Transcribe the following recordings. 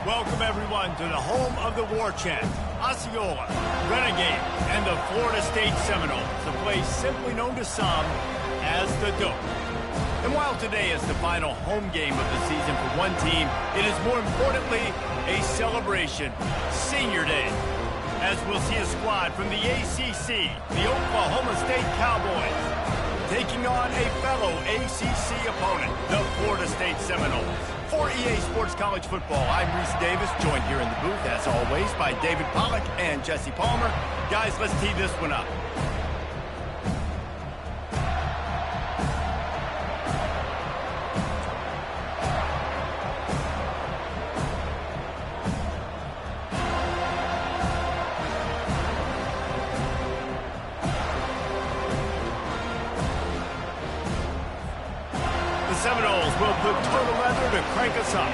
Welcome, everyone, to the home of the War Chant, Osceola, Renegade, and the Florida State Seminoles, a place simply known to some as the Doak. And while today is the final home game of the season for one team, it is more importantly a celebration, Senior Day, as we'll see a squad from the ACC, the Oklahoma State Cowboys, taking on a fellow ACC opponent, the Florida State Seminoles. For EA Sports College Football, I'm Reese Davis, joined here in the booth, as always, by David Pollack and Jesse Palmer. Guys, let's tee this one up. Seminoles will put total leather to crank us up.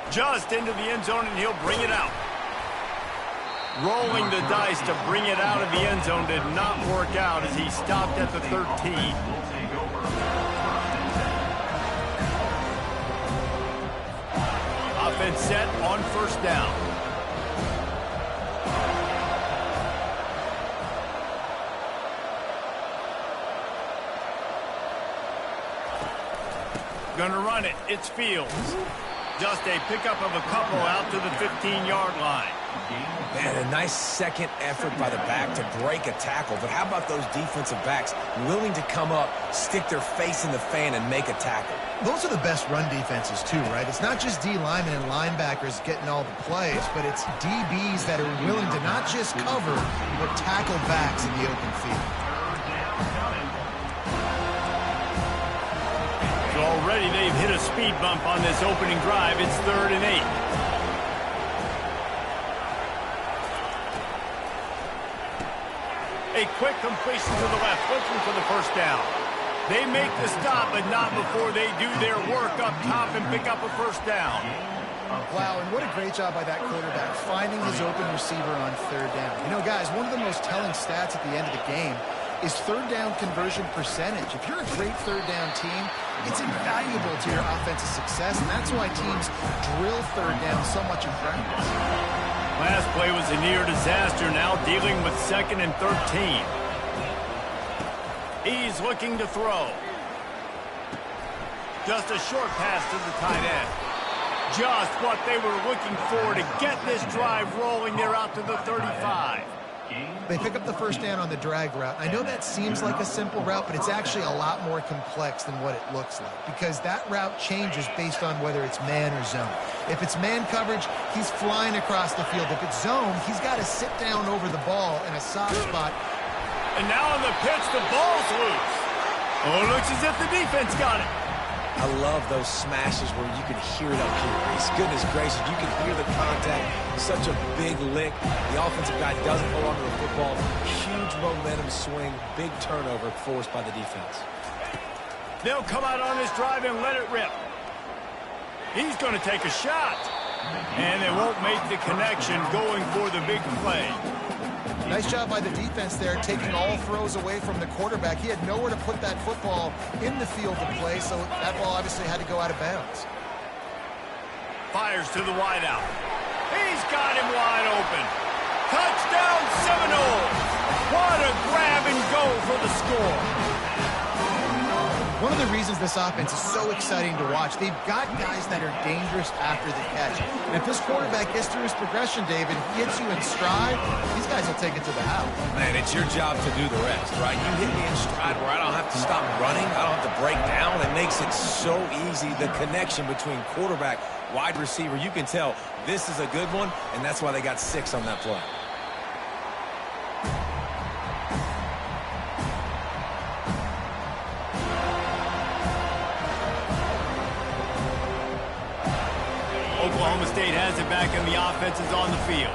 Just into the end zone, and he'll bring it out. Rolling the dice to bring it out of the end zone did not work out as he stopped at the 13. Offense set on first down. Gonna run it. It's Fields. Just a pickup of a couple out to the 15-yard line. Man, a nice second effort by the back to break a tackle. But how about those defensive backs willing to come up, stick their face in the fan, and make a tackle? Those are the best run defenses, too, right? It's not just D linemen and linebackers getting all the plays, but it's DBs that are willing to not just cover, but tackle backs in the open field. Already they've hit a speed bump on this opening drive. It's 3rd and 8. A quick completion to the left, looking for the first down. They make the stop, but not before they do their work up top and pick up a first down. Wow, and what a great job by that quarterback, finding his open receiver on 3rd down. You know, guys, one of the most telling stats at the end of the game is 3rd down conversion percentage. If you're a great 3rd down team, it's invaluable to your offensive success, and that's why teams drill 3rd down so much in practice. Last play was a near disaster, now dealing with 2nd and 13. He's looking to throw. Just a short pass to the tight end. Just what they were looking for to get this drive rolling. They're out to the 35. They pick up the first down on the drag route. I know that seems like a simple route, but it's actually a lot more complex than what it looks like because that route changes based on whether it's man or zone. If it's man coverage, he's flying across the field. If it's zone, he's got to sit down over the ball in a soft spot. And now on the pitch, the ball's loose. Oh, it looks as if the defense got it. I love those smashes where you can hear it up here, Reese. Goodness gracious, you can hear the contact. Such a big lick. The offensive guy doesn't hold on to the football. Huge momentum swing. Big turnover forced by the defense. They'll come out on this drive and let it rip. He's going to take a shot. And they won't make the connection going for the big play. Nice job by the defense there, taking all throws away from the quarterback. He had nowhere to put that football in the field to play, so that ball obviously had to go out of bounds. Fires to the wideout. He's got him wide open. Touchdown Seminoles! What a grab and go for the score. One of the reasons this offense is so exciting to watch, they've got guys that are dangerous after the catch. And if this quarterback gets through his progression, David, gets you in stride, these guys will take it to the house. Man, it's your job to do the rest, right? You hit me in stride where I don't have to stop running. I don't have to break down. It makes it so easy. The connection between quarterback, wide receiver, you can tell this is a good one, and that's why they got 6 on that play. Oklahoma State has it back and the offense is on the field.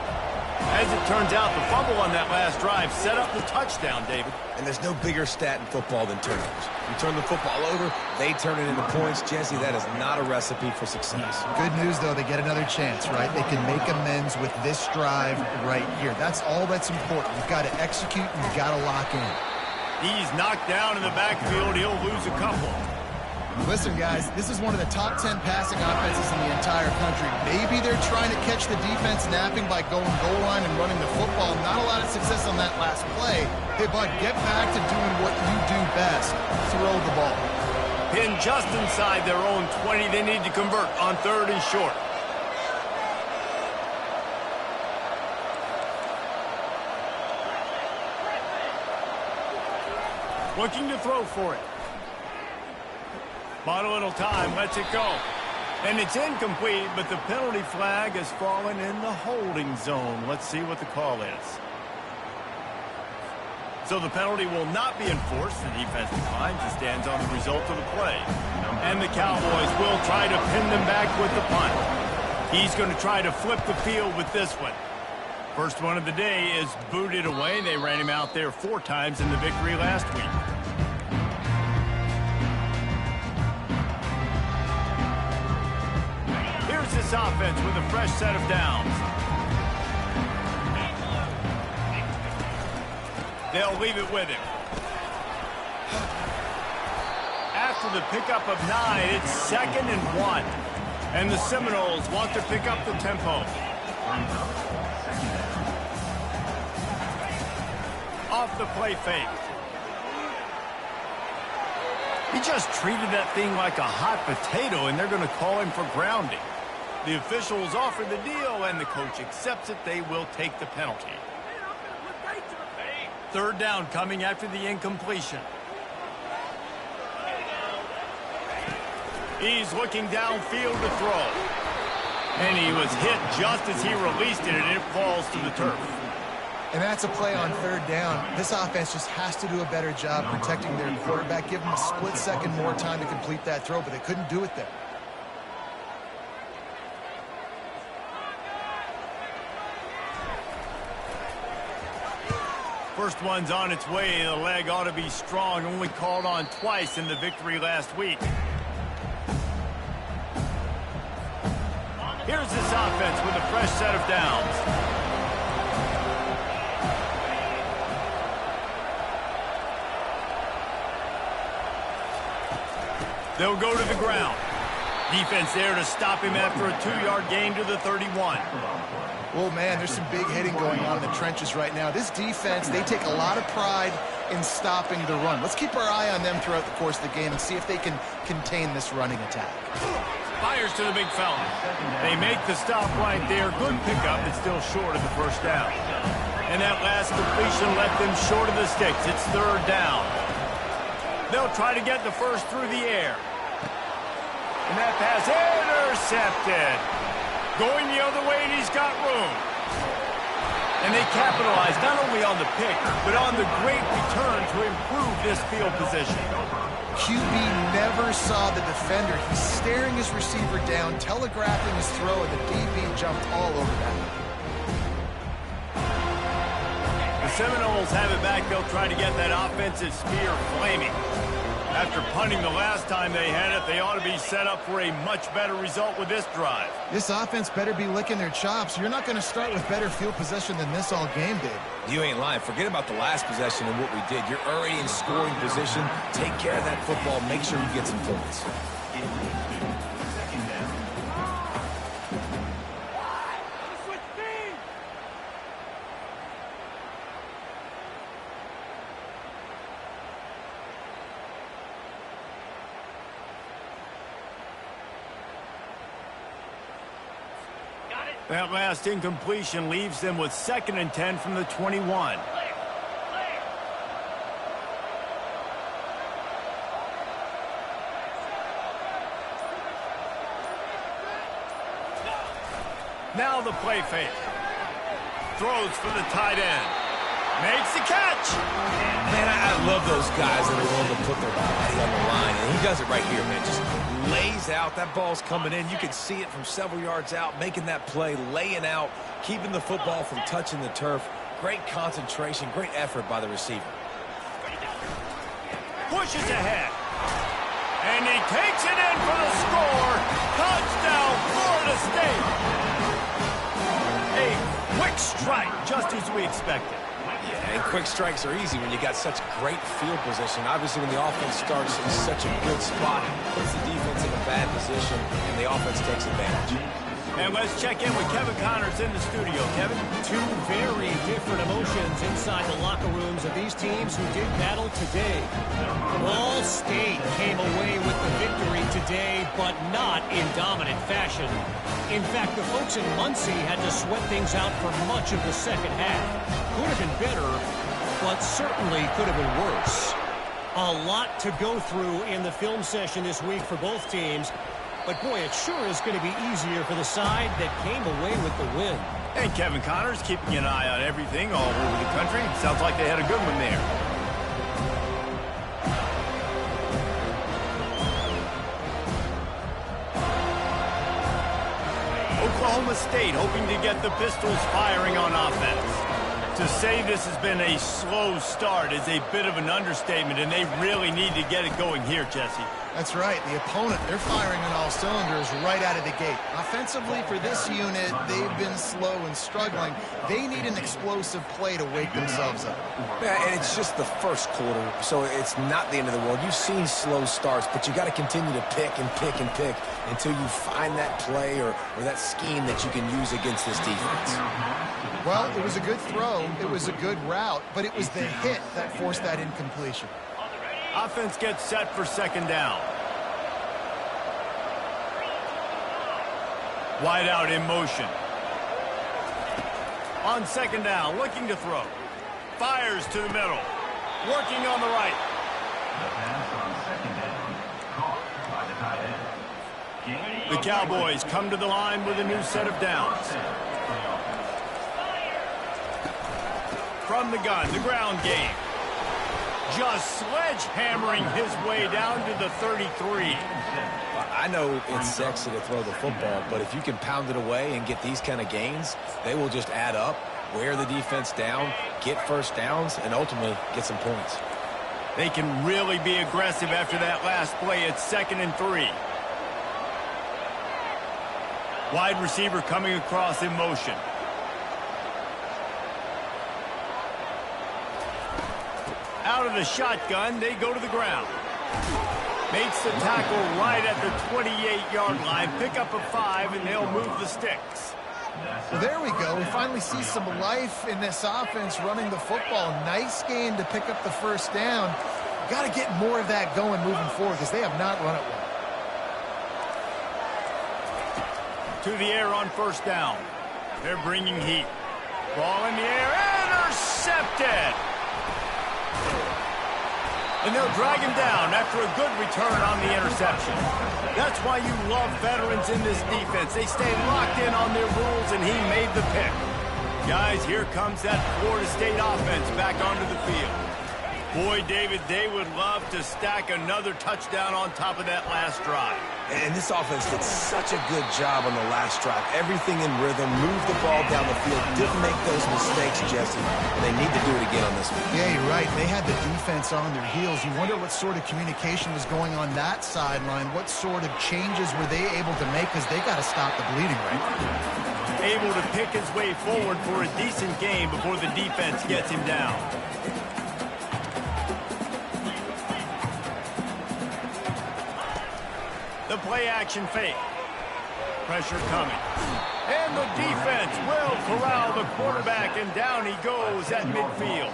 As it turns out, the fumble on that last drive set up the touchdown, David. And there's no bigger stat in football than turnovers. You turn the football over, they turn it into points. Jesse, that is not a recipe for success. Good news, though, they get another chance, right? They can make amends with this drive right here. That's all that's important. You've got to execute, you've got to lock in. He's knocked down in the backfield. He'll lose a couple. Listen, guys, this is one of the top 10 passing offenses in the entire country. Maybe they're trying to catch the defense napping by going goal line and running the football. Not a lot of success on that last play. Hey, bud, get back to doing what you do best. Throw the ball. Pinned just inside their own 20. They need to convert on 3rd and short. Looking to throw for it. Bought a little time, lets it go. And it's incomplete, but the penalty flag has fallen in the holding zone. Let's see what the call is. So the penalty will not be enforced. The defense declines and stands on the result of the play. And the Cowboys will try to pin them back with the punt. He's going to try to flip the field with this one. First one of the day is booted away. They ran him out there 4 times in the victory last week. Here's this offense with a fresh set of downs. They'll leave it with him. After the pickup of 9, it's 2nd and 1. And the Seminoles want to pick up the tempo. Off the play fake. He just treated that thing like a hot potato, and they're going to call him for grounding. The officials offer the deal, and the coach accepts it. They will take the penalty. 3rd down coming after the incompletion. He's looking downfield to throw. And he was hit just as he released it, and it falls to the turf. And that's a play on 3rd down. This offense just has to do a better job protecting their quarterback. Give him a split second more time to complete that throw, but they couldn't do it there. First one's on its way. The leg ought to be strong. Only called on twice in the victory last week. Here's this offense with a fresh set of downs. They'll go to the ground. Defense there to stop him after a 2-yard gain to the 31. Oh, man, there's some big hitting going on in the trenches right now. This defense, they take a lot of pride in stopping the run. Let's keep our eye on them throughout the course of the game and see if they can contain this running attack. Fires to the big fella. They make the stop right there. Good pickup, but still short of the 1st down. And that last completion left them short of the sticks. It's 3rd down. They'll try to get the first through the air. And that pass intercepted. Going the other way, and he's got room. And they capitalize not only on the pick, but on the great return to improve this field position. QB never saw the defender. He's staring his receiver down, telegraphing his throw, and the DB jumped all over that. The Seminoles have it back. They'll try to get that offensive spear flaming. After punting the last time they had it, they ought to be set up for a much better result with this drive. This offense better be licking their chops. You're not going to start with better field possession than this all game, Dave. You ain't lying. Forget about the last possession and what we did. You're already in scoring position. Take care of that football. Make sure you get some points. That last incompletion leaves them with 2nd and 10 from the 21. Now the play fake. Throws for the tight end. Makes the catch. Man, I love those guys that are willing to put their body on the line. And he does it right here, man. Just lays out. That ball's coming in. You can see it from several yards out, making that play, laying out, keeping the football from touching the turf. Great concentration, great effort by the receiver. Pushes ahead. And he takes it in for the score. Touchdown, Florida State. A quick strike, just as we expected. Yeah, and quick strikes are easy when you got such great field position. Obviously, when the offense starts in such a good spot, it puts the defense in a bad position, and the offense takes advantage. And let's check in with Kevin Connors in the studio. Kevin? Two very different emotions inside the locker rooms of these teams who did battle today. Ball State came away with the victory today, but not in dominant fashion. In fact, the folks in Muncie had to sweat things out for much of the second half. Could have been better, but certainly could have been worse. A lot to go through in the film session this week for both teams. But, boy, it sure is going to be easier for the side that came away with the win. And Kevin Connors keeping an eye on everything all over the country. Sounds like they had a good one there. Oklahoma State hoping to get the Pistols firing on offense. To say this has been a slow start is a bit of an understatement, and they really need to get it going here, Jesse. That's right. The opponent, they're firing on all cylinders right out of the gate. Offensively, for this unit, they've been slow and struggling. They need an explosive play to wake themselves up. Yeah, and it's just the first quarter, so it's not the end of the world. You've seen slow starts, but you got to continue to pick and pick and pick until you find that play or that scheme that you can use against this defense. Well, it was a good throw. It was a good route, but it was the hit that forced that incompletion. Offense gets set for second down. Wide out in motion. On second down, looking to throw. Fires to the middle. Working on the right. The Cowboys come to the line with a new set of downs. From the gun, the ground game. Just sledgehammering his way down to the 33. I know it's sexy to throw the football, but if you can pound it away and get these kind of gains, they will just add up, wear the defense down, get first downs, and ultimately get some points. They can really be aggressive after that last play. It's 2nd and 3. Wide receiver coming across in motion. Out of the shotgun, they go to the ground. Makes the tackle right at the 28-yard line. Pick up a 5, and they'll move the sticks. Well, there we go. We finally see some life in this offense running the football. Nice game to pick up the first down. Got to get more of that going moving forward because they have not run it well. To the air on first down. They're bringing heat. Ball in the air. Intercepted. And they'll drag him down after a good return on the interception. That's why you love veterans in this defense. They stay locked in on their rules, and he made the pick. Guys, here comes that Florida State offense back onto the field. Boy, David, they would love to stack another touchdown on top of that last drive. And this offense did such a good job on the last drive. Everything in rhythm, moved the ball down the field, didn't make those mistakes, Jesse. They need to do it again on this one. Yeah, you're right. They had the defense on their heels. You wonder what sort of communication was going on that sideline. What sort of changes were they able to make because they got to stop the bleeding right now. Able to pick his way forward for a decent game before the defense gets him down. The play-action fake. Pressure coming. And the defense will corral the quarterback, and down he goes at midfield.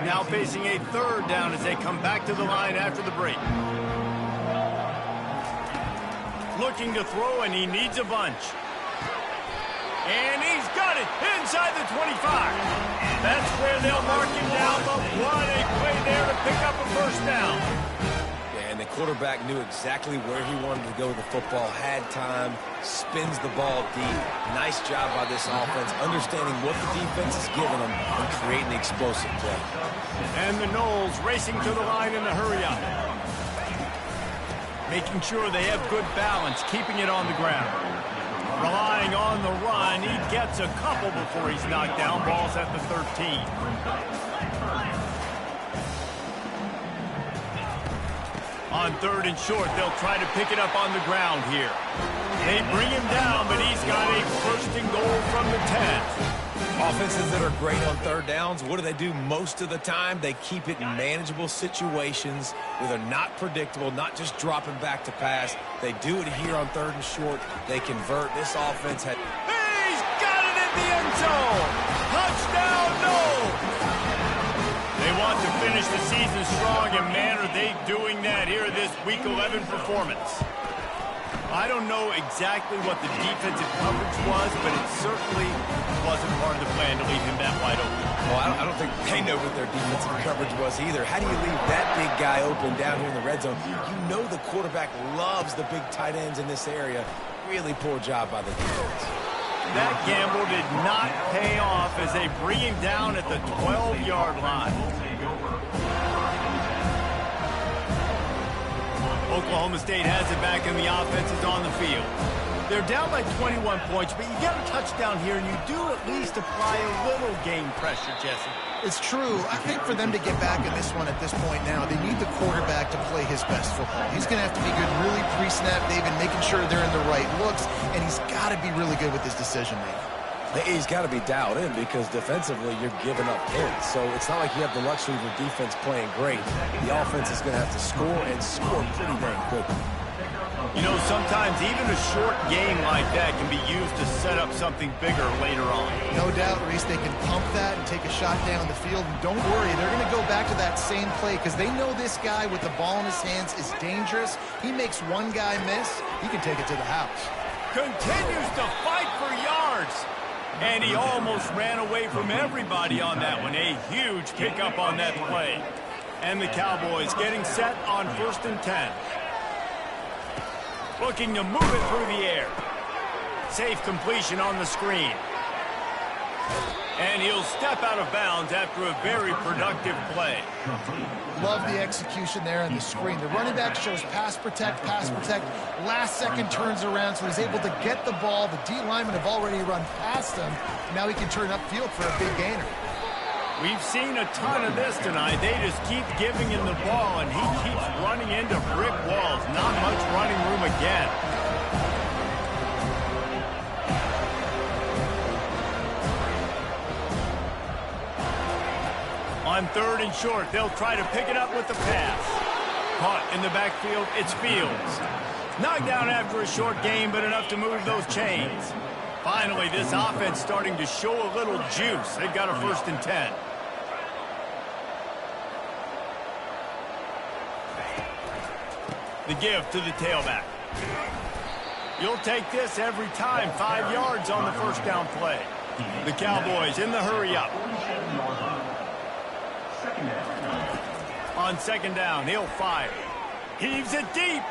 Now facing a third down as they come back to the line after the break. Looking to throw, and he needs a bunch. And he's got it inside the 25. That's where they'll mark him down, but what a play there to pick up a first down. Yeah, and the quarterback knew exactly where he wanted to go with the football, had time, spins the ball deep. Nice job by this offense, understanding what the defense is giving them and creating the explosive play. And the Noles racing to the line in the hurry-up. Making sure they have good balance, keeping it on the ground. Relying on the run, he gets a couple before he's knocked down. Ball's at the 13. On 3rd and short, they'll try to pick it up on the ground here. They bring him down, but he's got a 1st and goal from the 10. Offenses that are great on 3rd downs, what do they do most of the time? They keep it in manageable situations where they're not predictable, not just dropping back to pass. They do it here on 3rd and short. They convert. This offense had... He's got it in the end zone! Touchdown, no! They want to finish the season strong, and man, are they doing that here in this Week 11 performance. I don't know exactly what the defensive coverage was, but it certainly wasn't part of the plan to leave him that wide open. Well, I don't think they know what their defensive coverage was either. How do you leave that big guy open down here in the red zone? You know the quarterback loves the big tight ends in this area. Really poor job by the defense. That gamble did not pay off as they bring him down at the 12-yard line. Oklahoma State has it back, and the offense is on the field. They're down by 21 points, but you get a touchdown here, and you do at least apply a little game pressure, Jesse. It's true. I think for them to get back in this one at this point now, they need the quarterback to play his best football. He's going to have to be good really pre-snap, David, making sure they're in the right looks, and he's got to be really good with his decision-making. He's got to be dialed in because defensively you're giving up points. So it's not like you have the luxury of your defense playing great. The offense is going to have to score and score pretty dang quickly. You know, sometimes even a short game like that can be used to set up something bigger later on. No doubt, Reese, they can pump that and take a shot down the field. And don't worry, they're going to go back to that same play because they know this guy with the ball in his hands is dangerous. He makes one guy miss, he can take it to the house. Continues to fight for yards. And he almost ran away from everybody on that one. A huge pickup on that play. And the Cowboys getting set on 1st and 10. Looking to move it through the air. Safe completion on the screen. And he'll step out of bounds after a very productive play. Love the execution there on the screen. The running back shows pass protect, last second turns around, so he's able to get the ball. The D linemen have already run past him. Now he can turn upfield for a big gainer. We've seen a ton of this tonight. They just keep giving him the ball, and he keeps running into brick walls. Not much running room again. On 3rd and short, they'll try to pick it up with the pass. Caught in the backfield, it's Fields. Knocked down after a short game, but enough to move those chains. Finally, this offense starting to show a little juice. They've got a 1st and 10. The give to the tailback. You'll take this every time. 5 yards on the 1st down play. The Cowboys in the hurry up. On 2nd down, he'll fire. Heaves it deep.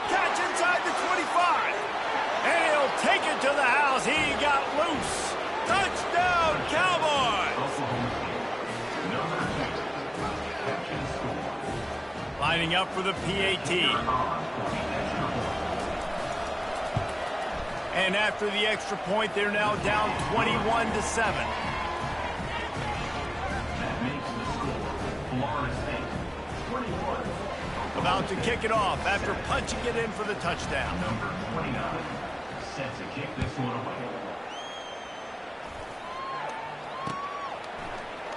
Catch inside the 25. And he'll take it to the house. He got loose. Touchdown, Cowboys! Lining up for the PAT. And after the extra point, they're now down 21-7. About to kick it off after punching it in for the touchdown. Number 29 set to kick this one away.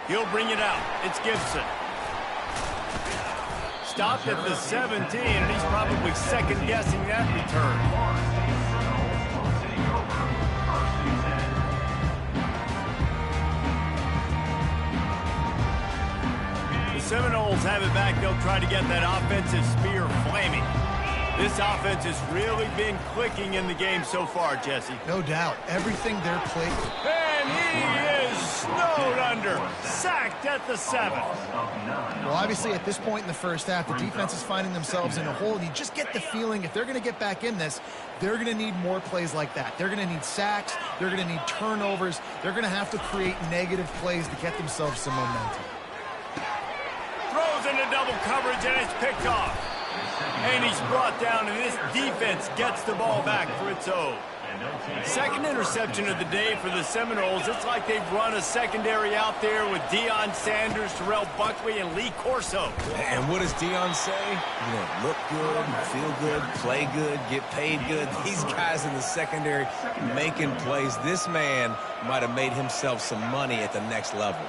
He'll bring it out. It's Gibson. Stopped at the 17, and he's probably second-guessing that return. The Seminoles have it back. They'll try to get that offensive spear flaming. This offense has really been clicking in the game so far, Jesse. No doubt. Everything they're playing. And he is snowed under. Sacked at the 7. Well, obviously, at this point in the first half, the defense is finding themselves in a hole. And you just get the feeling if they're going to get back in this, they're going to need more plays like that. They're going to need sacks. They're going to need turnovers. They're going to have to create negative plays to get themselves some momentum. Throws into double coverage, and it's picked off. And he's brought down, and this defense gets the ball back for its own. Second interception of the day for the Seminoles. It's like they've run a secondary out there with Deion Sanders, Terrell Buckley, and Lee Corso. And what does Deion say? You know, look good, feel good, play good, get paid good. These guys in the secondary making plays. This man might have made himself some money at the next level.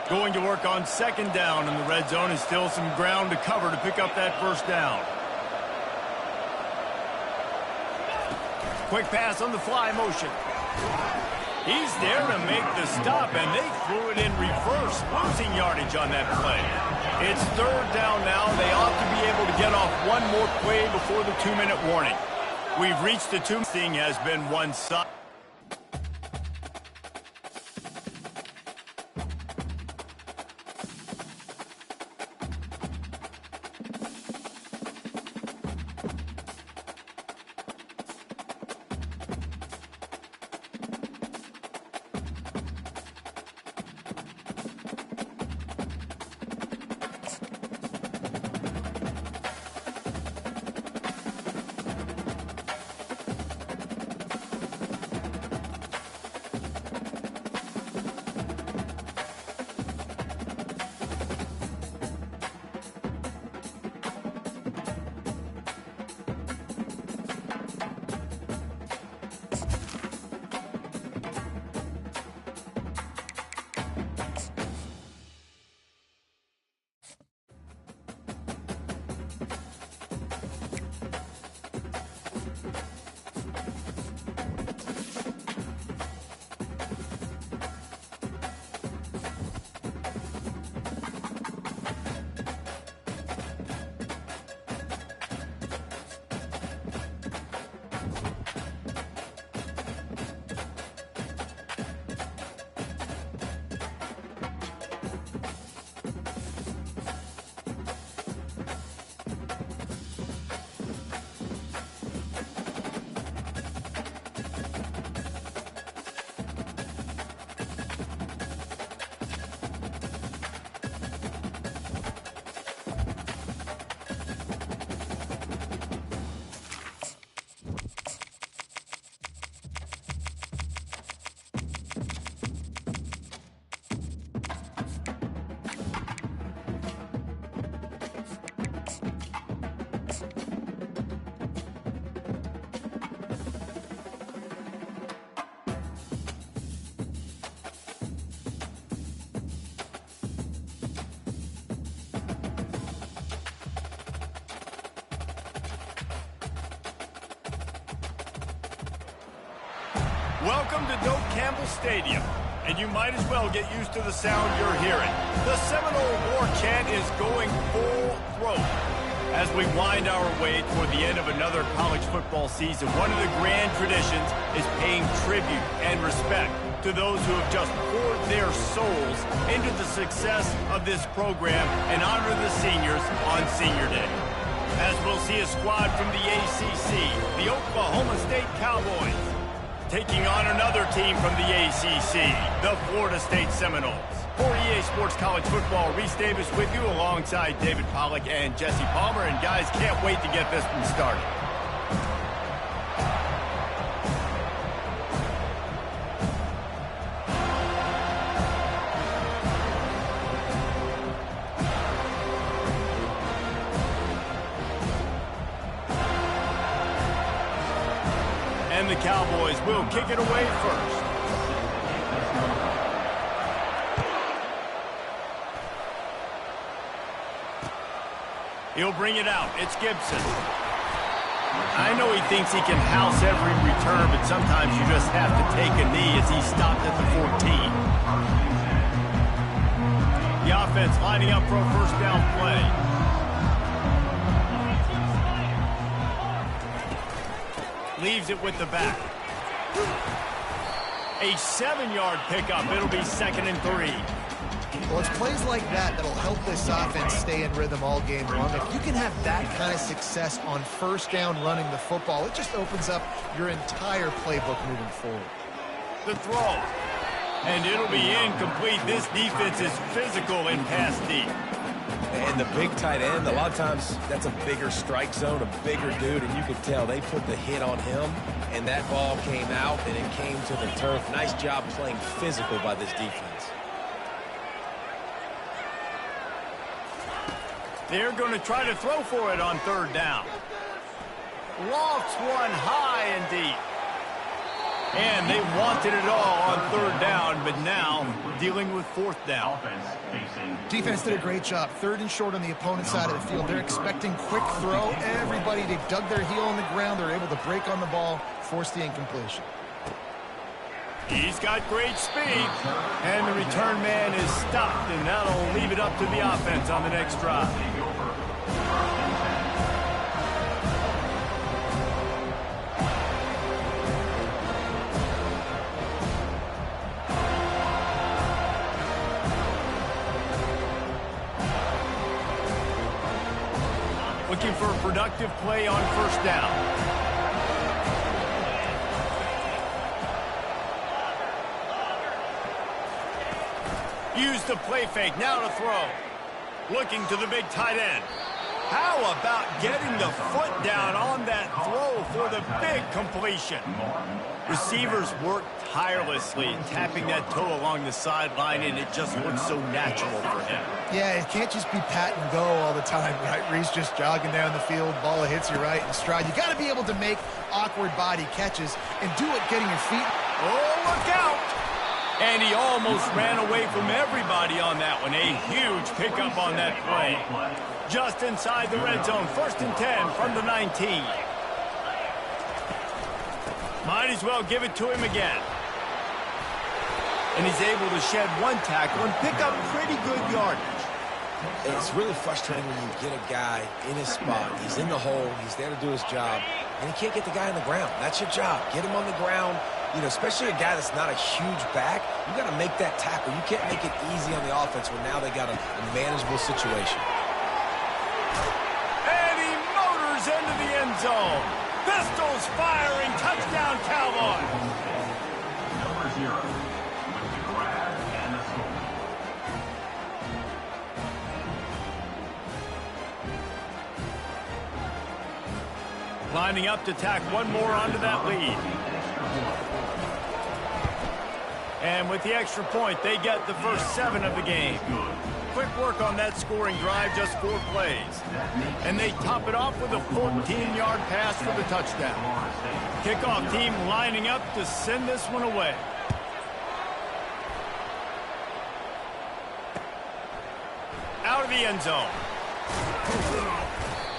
Going to work on second down in the red zone, and still some ground to cover to pick up that first down. Quick pass on the fly motion. He's there to make the stop, and they threw it in reverse, losing yardage on that play. It's third down now. They ought to be able to get off one more play before the 2-minute warning. We've reached the 2. Thing has been one side. Welcome to Doak Campbell Stadium, and you might as well get used to the sound you're hearing. The Seminole War chant is going full throat. As we wind our way toward the end of another college football season, one of the grand traditions is paying tribute and respect to those who have just poured their souls into the success of this program and honor the seniors on Senior Day. As we'll see a squad from the ACC, the Oklahoma State Cowboys, taking on another team from the ACC, the Florida State Seminoles. For EA Sports College Football, Reese Davis with you alongside David Pollack and Jesse Palmer. And guys, can't wait to get this one started. And the Cowboys will kick it away first. He'll bring it out. It's Gibson. I know he thinks he can house every return, but sometimes you just have to take a knee as he stopped at the 14. The offense lining up for a first down play. Leaves it with the back. A 7-yard pickup. It'll be 2nd and 3. Well, it's plays like that that'll help this offense stay in rhythm all game long. If you can have that kind of success on first down running the football, it just opens up your entire playbook moving forward. The throw. And it'll be incomplete. This defense is physical in pass deep. And the big tight end, a lot of times that's a bigger strike zone, a bigger dude, and you can tell they put the hit on him, and that ball came out, and it came to the turf. Nice job playing physical by this defense. They're going to try to throw for it on third down. Lofts one high and deep. And they wanted it all on third down, but now dealing with fourth down. Defense did a great job. Third and short on the opponent's side of the field. They're expecting quick throw. Everybody, they dug their heel on the ground. They're able to break on the ball, force the incompletion. He's got great speed, and the return man is stopped, and that'll leave it up to the offense on the next drive. Looking for a productive play on first down. Use the play fake, now to throw. Looking to the big tight end. How about getting the foot down on that throw for the big completion? Receivers work tirelessly, tapping that toe along the sideline, and it just looks so natural for him. Yeah, it can't just be pat and go all the time, right? Where he's just jogging down the field, ball hits you right in stride. You got to be able to make awkward body catches and do it getting your feet. Oh, look out! And he almost ran away from everybody on that one. A huge pickup on that play. Just inside the red zone, 1st and 10 from the 19. Might as well give it to him again. And he's able to shed one tackle and pick up pretty good yardage. It's really frustrating when you get a guy in his spot. He's in the hole. He's there to do his job. And he can't get the guy on the ground. That's your job. Get him on the ground. You know, especially a guy that's not a huge back. You got to make that tackle. You can't make it easy on the offense when now they got a manageable situation. And he motors into the end zone. Pistols firing. Touchdown, Cowboys. Number 0 with the grab and the score. Lining up to tack one more onto that lead. And with the extra point, they get the first 7 of the game. Quick work on that scoring drive, just 4 plays. And they top it off with a 14-yard pass for the touchdown. Kickoff team lining up to send this one away. Out of the end zone.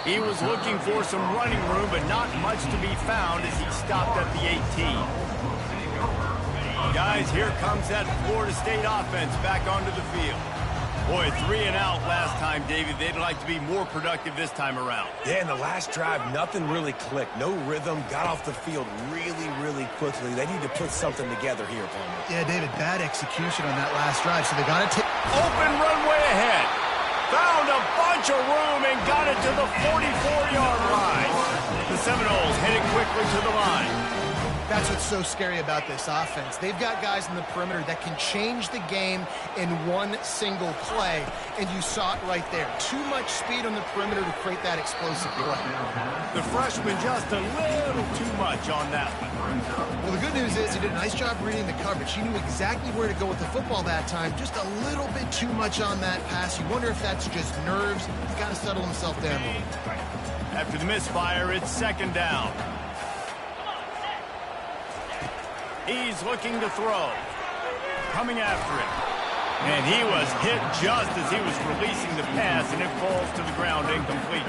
He was looking for some running room, but not much to be found as he stopped at the 18. Guys, here comes that Florida State offense back onto the field. Boy, 3 and out last time, David. They'd like to be more productive this time around. Yeah, in the last drive, nothing really clicked. No rhythm. Got off the field really, really quickly. They need to put something together here, Palmer. Yeah, David, bad execution on that last drive, so they got to take... Open runway ahead. Found a bunch of room and got it to the 44-yard line. The Seminoles headed quickly to the line. That's what's so scary about this offense. They've got guys in the perimeter that can change the game in one single play, and you saw it right there. Too much speed on the perimeter to create that explosive play. The freshman just a little too much on that one. Well, the good news is he did a nice job reading the coverage. He knew exactly where to go with the football that time. Just a little bit too much on that pass. You wonder if that's just nerves. He's got to settle himself down a little bit. After the misfire, it's 2nd down. He's looking to throw. Coming after it. And he was hit just as he was releasing the pass, and it falls to the ground incomplete.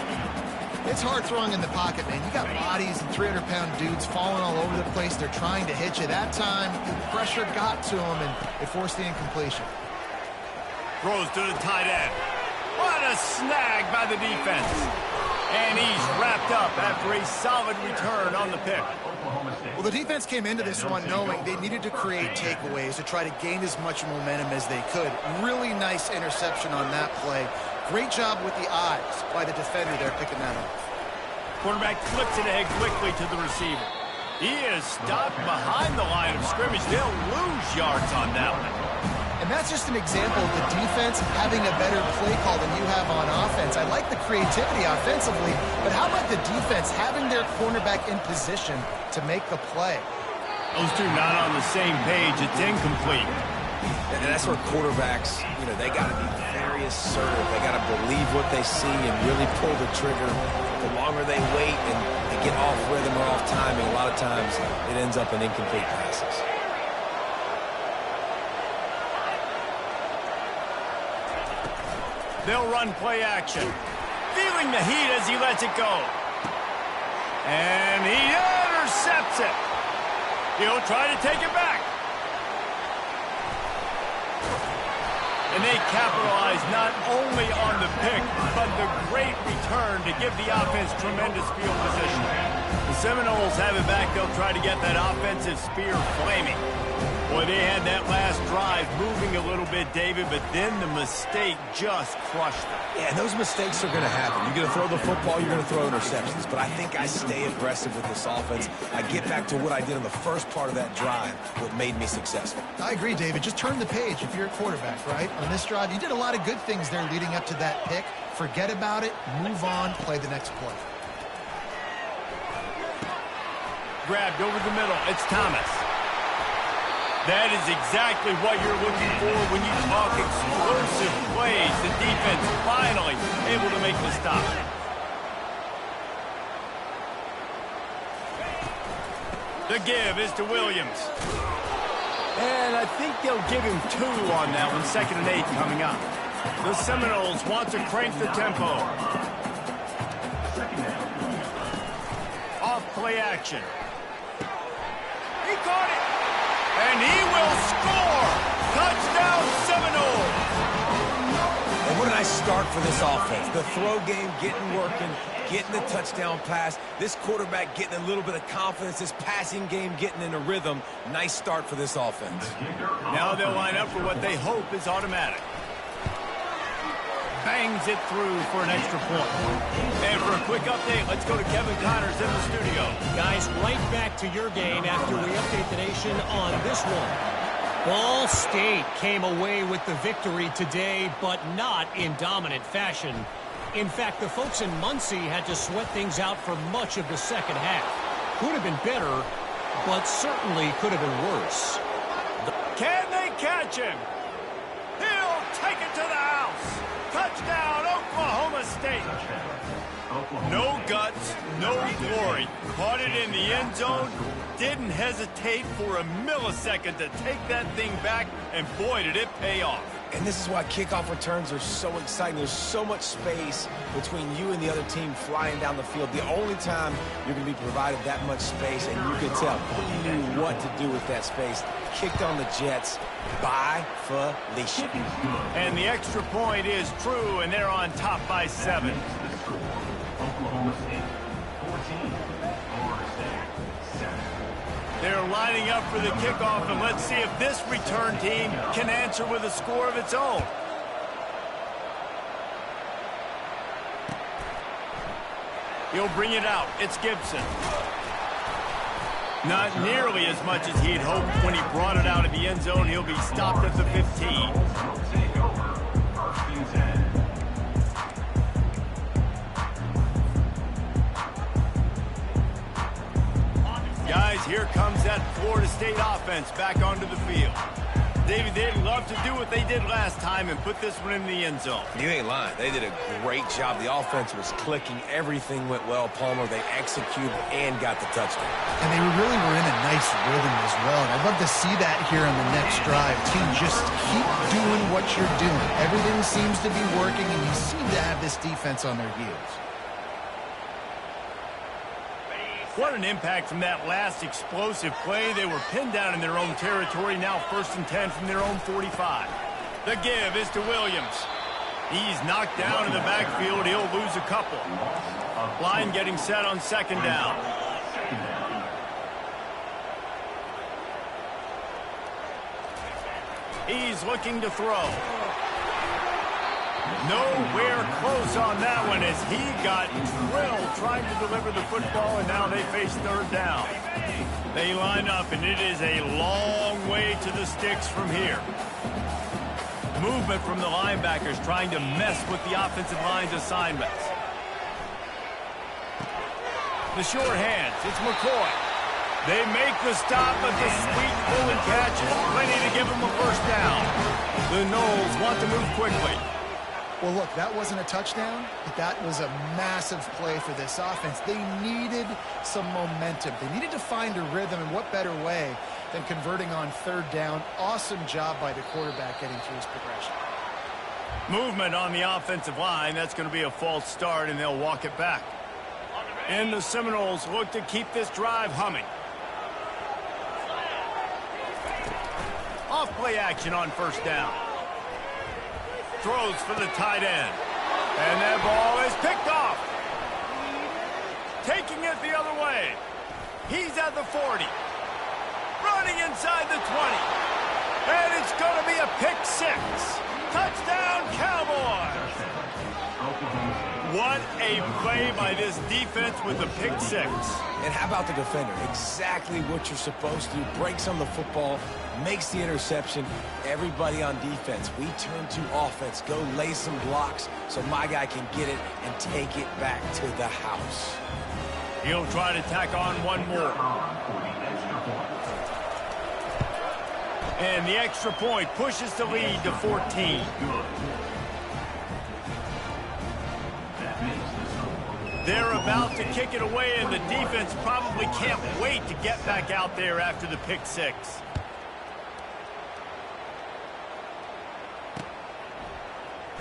It's hard throwing in the pocket, man. You got bodies and 300-pound dudes falling all over the place. They're trying to hit you. That time, the pressure got to him, and it forced the incompletion. Throws to the tight end. What a snag by the defense. And he's wrapped up after a solid return on the pick. Well, the defense came into this one knowing they needed to create takeaways to try to gain as much momentum as they could. Really nice interception on that play. Great job with the eyes by the defender there picking that up. Quarterback flips it ahead quickly to the receiver. He is stopped behind the line of scrimmage. They'll lose yards on that one. And that's just an example of the defense having a better play call than you have on offense. I like the creativity offensively, but how about the defense having their cornerback in position to make the play? Those two not on the same page. It's incomplete. And that's where quarterbacks, they got to be very assertive. They got to believe what they see and really pull the trigger. The longer they wait and they get off rhythm or off timing, a lot of times it ends up in incomplete passes. They'll run play action. Feeling the heat as he lets it go. And he intercepts it. He'll try to take it back. And they capitalize not only on the pick, but the great return to give the offense tremendous field position. The Seminoles have it back. They'll try to get that offensive spear flaming. Boy, they had that last drive moving a little bit, David, but then the mistake just crushed them. Yeah, those mistakes are going to happen. You're going to throw the football, you're going to throw interceptions. But I think I stay aggressive with this offense. I get back to what I did in the first part of that drive, what made me successful. I agree, David. Just turn the page if you're a quarterback, right? On this drive, you did a lot of good things there leading up to that pick. Forget about it, move on, play the next play. Grabbed over the middle. It's Thomas. That is exactly what you're looking for when you talk explosive plays. The defense finally able to make the stop. The give is to Williams. And I think they'll give him 2 on that one. 2nd and 8 coming up. The Seminoles want to crank the tempo. Off play action. He caught it. And he will score! Touchdown Seminoles! And what a nice start for this offense. The throw game getting working, getting the touchdown pass. This quarterback getting a little bit of confidence. This passing game getting in a rhythm. Nice start for this offense. Now they'll line up for what they hope is automatic. Bangs it through for an extra point. And for a quick update, let's go to Kevin Connors in the studio. Guys, right back to your game after we update the nation on this one. Ball State came away with the victory today, but not in dominant fashion. In fact, the folks in Muncie had to sweat things out for much of the second half. Could have been better, but certainly could have been worse. Can they catch him? He'll take it to the house. Touchdown, Oklahoma State. No guts, no glory. Caught it in the end zone. Didn't hesitate for a millisecond to take that thing back, and boy, did it pay off. And this is why kickoff returns are so exciting. There's so much space between you and the other team flying down the field. The only time you're going to be provided that much space, and you can tell he knew what to do with that space. Kicked on the Jets by Felicia. And the extra point is true, and they're on top by 7. Oklahoma State 14, Florida State 7. They're lining up for the kickoff, and let's see if this return team can answer with a score of its own. He'll bring it out. It's Gibson. Not nearly as much as he'd hoped when he brought it out of the end zone. He'll be stopped at the 15. Take over, 1st and 10. Guys, here comes that Florida State offense back onto the field. David, they'd love to do what they did last time and put this one in the end zone. You ain't lying. They did a great job. The offense was clicking. Everything went well, Palmer. They executed and got the touchdown. And they really were in a nice rhythm as well. And I'd love to see that here on the next drive. Team, just keep doing what you're doing. Everything seems to be working, and you seem to have this defense on their heels. What an impact from that last explosive play. They were pinned down in their own territory. Now 1st and 10 from their own 45. The give is to Williams. He's knocked down in the backfield. He'll lose a couple. Line getting set on 2nd down. He's looking to throw. Nowhere close on that one as he got drilled trying to deliver the football, and now they face 3rd down. They line up, and it is a long way to the sticks from here. Movement from the linebackers trying to mess with the offensive line's assignments. The short hands, it's McCoy. They make the stop, but the sweet pulling catch is plenty to give them a first down. The Noles want to move quickly. Well, look, that wasn't a touchdown, but that was a massive play for this offense. They needed some momentum. They needed to find a rhythm, and what better way than converting on third down. Awesome job by the quarterback getting through his progression. Movement on the offensive line. That's going to be a false start, and they'll walk it back. And the Seminoles look to keep this drive humming. Off play action on first down. Throws for the tight end. And that ball is picked off. Taking it the other way. He's at the 40. Running inside the 20. And it's going to be a pick six. Touchdown, Cowboys! What a play by this defense with the pick six. And how about the defender? Exactly what you're supposed to do. Breaks on the football, makes the interception. Everybody on defense, we turn to offense. Go lay some blocks so my guy can get it and take it back to the house. He'll try to tack on one more. And the extra point pushes the lead to 14. They're about to kick it away, and the defense probably can't wait to get back out there after the pick six.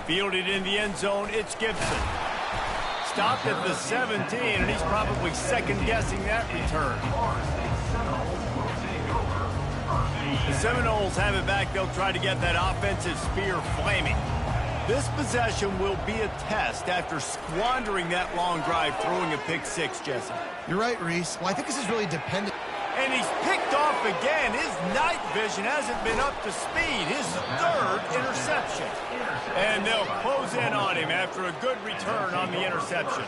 Fielded in the end zone, it's Gibson. Stopped at the 17, and he's probably second-guessing that return. The Seminoles have it back. They'll try to get that offensive spear flaming. This possession will be a test after squandering that long drive throwing a pick six, Jesse. You're right, Reese. Well, I think this is really dependent. And he's picked off again. His night vision hasn't been up to speed. His third interception. And they'll close in on him after a good return on the interception.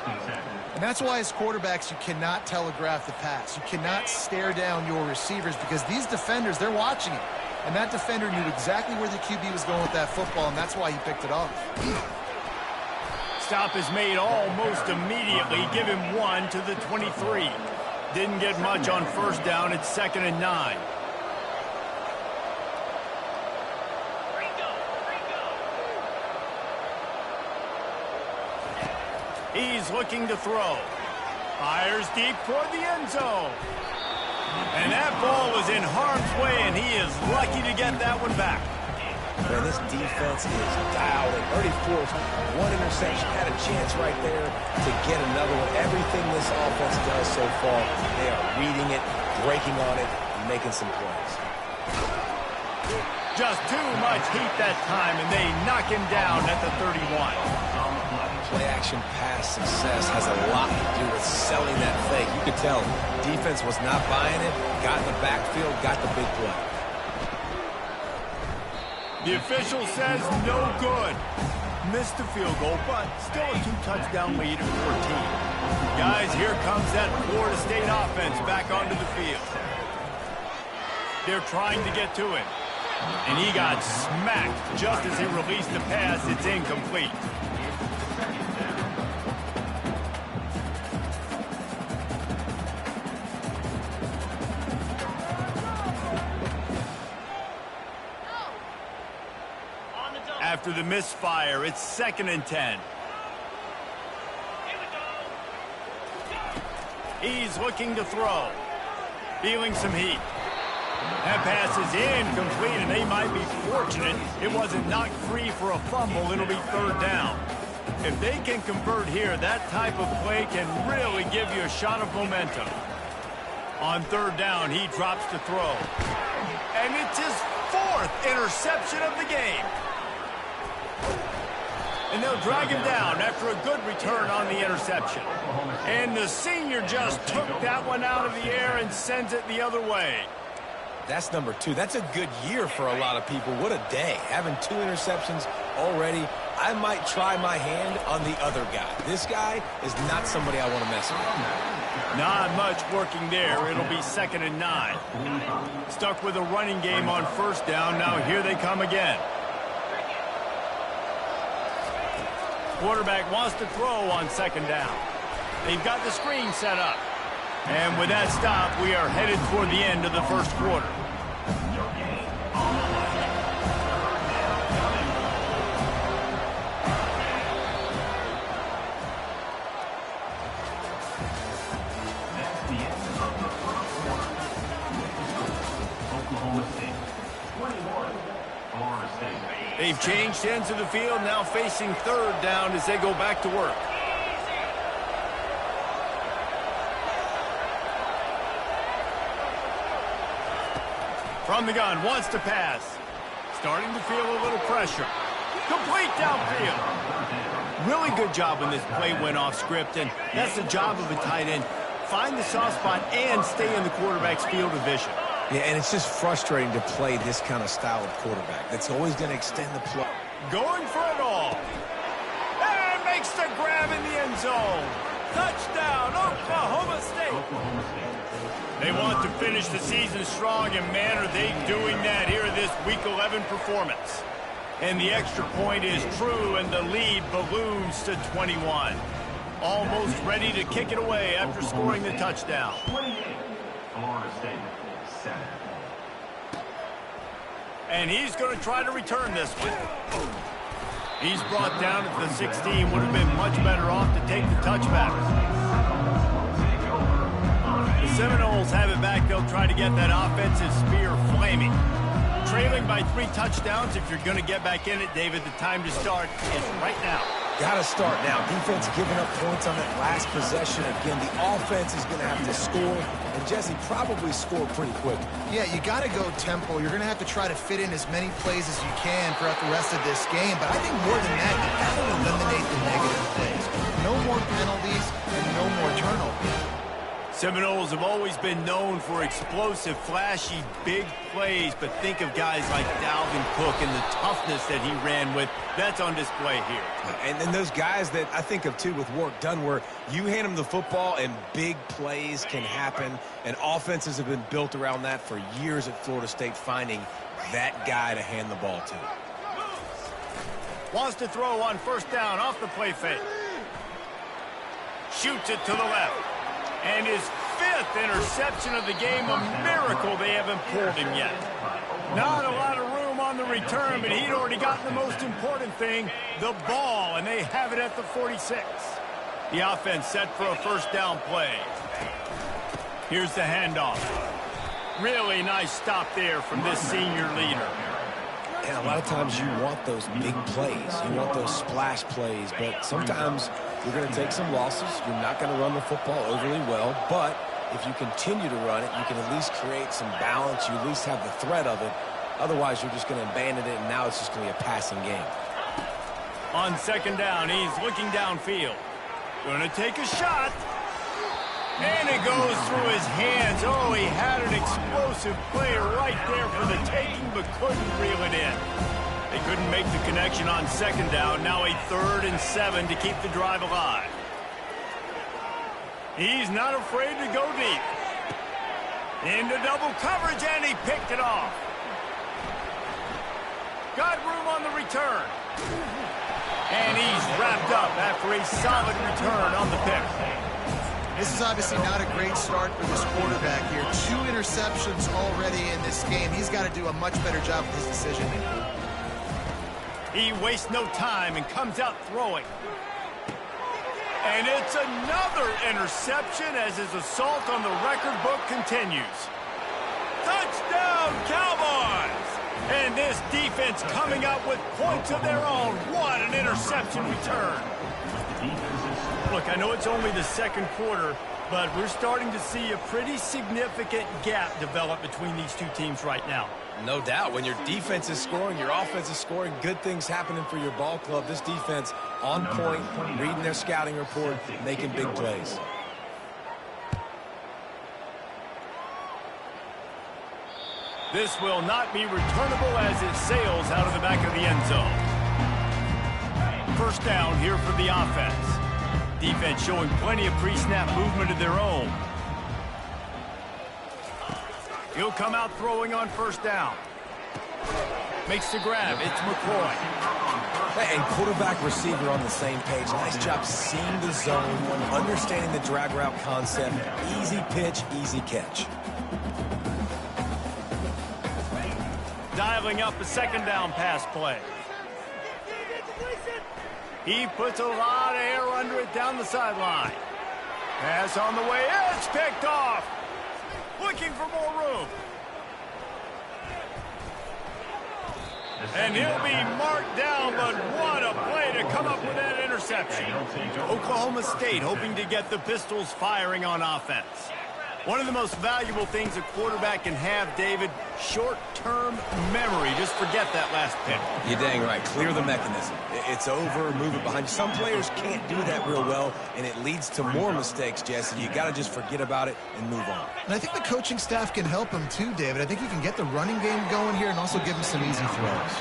And that's why as quarterbacks, you cannot telegraph the pass. You cannot stare down your receivers because these defenders, they're watching it. And that defender knew exactly where the QB was going with that football, and that's why he picked it off. Stop is made almost immediately. Give him one to the 23. Didn't get much on first down. It's 2nd and 9. He's looking to throw. Fires deep toward the end zone. And that ball was in harm's way, and he is lucky to get that one back. Man, this defense is dialed in. Already forced one interception. Had a chance right there to get another one. Everything this offense does so far, they are reading it, breaking on it, and making some plays. Just too much heat that time, and they knock him down at the 31. Play-action pass success has a lot to do with selling that fake. You could tell defense was not buying it, got in the backfield, got the big play. The official says no good. Missed the field goal, but still a 2-touchdown lead at 14. Guys, here comes that Florida State offense back onto the field. They're trying to get to him. And he got smacked just as he released the pass. It's incomplete. After the misfire, it's 2nd and 10. He's looking to throw. Feeling some heat. That pass is incomplete, and they might be fortunate it wasn't knocked free for a fumble. It'll be 3rd down. If they can convert here, that type of play can really give you a shot of momentum. On 3rd down, he drops to throw. And it's his 4th interception of the game. And they'll drag him down after a good return on the interception. And the senior just took that one out of the air and sends it the other way. That's number 2. That's a good year for a lot of people. What a day. Having 2 interceptions already. I might try my hand on the other guy. This guy is not somebody I want to mess with. Not much working there. It'll be 2nd and 9. Stuck with a running game on 1st down. Now here they come again. Quarterback wants to throw on second down. They've got the screen set up. And with that stop, we are headed toward the end of the first quarter. That's the end of the first quarter. Oklahoma State 21, Florida State. They've changed ends of the field, now facing third down as they go back to work. From the gun, wants to pass. Starting to feel a little pressure. Complete downfield. Really good job when this play went off script, and that's the job of a tight end. Find the soft spot and stay in the quarterback's field of vision. Yeah, and it's just frustrating to play this kind of style of quarterback. That's always going to extend the play. Going for it all. And makes the grab in the end zone. Touchdown, Oklahoma State. Oklahoma State. They want to finish the season strong, and man, are they doing that here in this Week 11 performance. And the extra point is true, and the lead balloons to 21. Almost ready to kick it away after scoring the touchdown. 28, Florida State 7. And he's going to try to return this one. He's brought down at the 16. Would have been much better off to take the touchback. The Seminoles have it back. They'll try to get that offensive spear flaming. Trailing by 3 touchdowns. If you're going to get back in it, David, the time to start is right now. Got to start now. Defense giving up points on that last possession. Again, the offense is going to have to score, and Jesse probably score pretty quick. Yeah, you got to go tempo. You're going to have to try to fit in as many plays as you can throughout the rest of this game. But I think more than that, you got to eliminate the negative plays. No more penalties and no more turnovers. Seminoles have always been known for explosive, flashy, big plays, but think of guys like Dalvin Cook and the toughness that he ran with. That's on display here. And then those guys that I think of, too, with Warrick Dunn, where you hand them the football and big plays can happen, and offenses have been built around that for years at Florida State, finding that guy to hand the ball to. Wants to throw on first down off the play fake. Shoots it to the left. And his 5th interception of the game, a miracle they haven't pulled him yet. Not a lot of room on the return, but he'd already gotten the most important thing, the ball, and they have it at the 46. The offense set for a first down play. Here's the handoff. Really nice stop there from this senior leader. And a lot of times you want those big plays. You want those splash plays, but sometimes you're going to take some losses. You're not going to run the football overly well, but if you continue to run it, you can at least create some balance. You at least have the threat of it. Otherwise, you're just going to abandon it, and now it's just going to be a passing game. On second down, he's looking downfield. Going to take a shot. And it goes through his hands. Oh, he had an explosive play right there for the taking, but couldn't reel it in. They couldn't make the connection on second down. Now a 3rd and 7 to keep the drive alive. He's not afraid to go deep. Into double coverage, and he picked it off. Got room on the return. And he's wrapped up after a solid return on the pick. This is obviously not a great start for this quarterback here. 2 interceptions already in this game. He's got to do a much better job with his decision-making. He wastes no time and comes out throwing. And it's another interception as his assault on the record book continues. Touchdown, Cowboys! And this defense coming out with points of their own. What an interception return. Look, I know it's only the second quarter, but we're starting to see a pretty significant gap develop between these two teams right now. No doubt. When your defense is scoring, your offense is scoring, good things happening for your ball club. This defense on point, reading their scouting report, making big plays. This will not be returnable as it sails out of the back of the end zone. First down here for the offense. Defense showing plenty of pre-snap movement of their own. He'll come out throwing on first down. Makes the grab. It's McCoy. And quarterback, receiver on the same page. Nice job seeing the zone, understanding the drag route concept. Easy pitch, easy catch. Dialing up a second down pass play. He puts a lot of air under it down the sideline. Pass on the way. It's picked off. Looking for more room. And he'll be marked down, but what a play to come up with that interception. Oklahoma State hoping to get the Pistols firing on offense. One of the most valuable things a quarterback can have, David, short-term memory. Just forget that last pick. You're dang right. Clear the mechanism. It's over, move it behind you. Some players can't do that real well, and it leads to more mistakes, Jesse. You got to just forget about it and move on. And I think the coaching staff can help him too, David. I think he can get the running game going here and also give him some easy throws.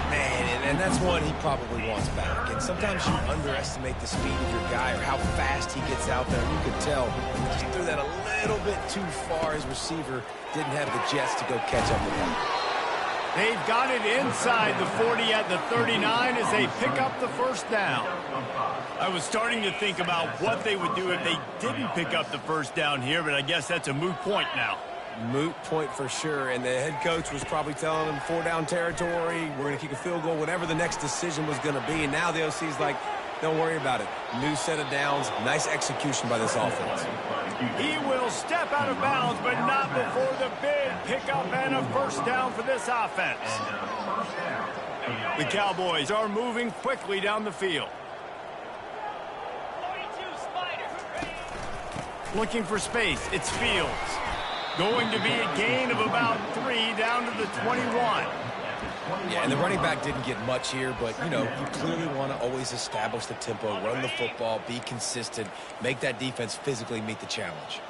Man, and that's one he probably wants back. And sometimes you underestimate the speed of your guy or how fast he gets out there. You could tell he just threw that a little bit too far. His receiver didn't have the jets to go catch up with him. They've got it inside the 40 at the 39 as they pick up the first down. I was starting to think about what they would do if they didn't pick up the first down here, but I guess that's a moot point now. Moot point for sure, and the head coach was probably telling them 4-down territory, we're going to kick a field goal, whatever the next decision was going to be, and now the OC's like, don't worry about it. New set of downs, nice execution by this offense. He will step out of bounds, but not before the big pickup and a first down for this offense. The Cowboys are moving quickly down the field. Looking for space, it's Fields. Going to be a gain of about 3 down to the 21. Yeah, and the running back didn't get much here, but, you know, you clearly want to always establish the tempo, run the football, be consistent, make that defense physically meet the challenge.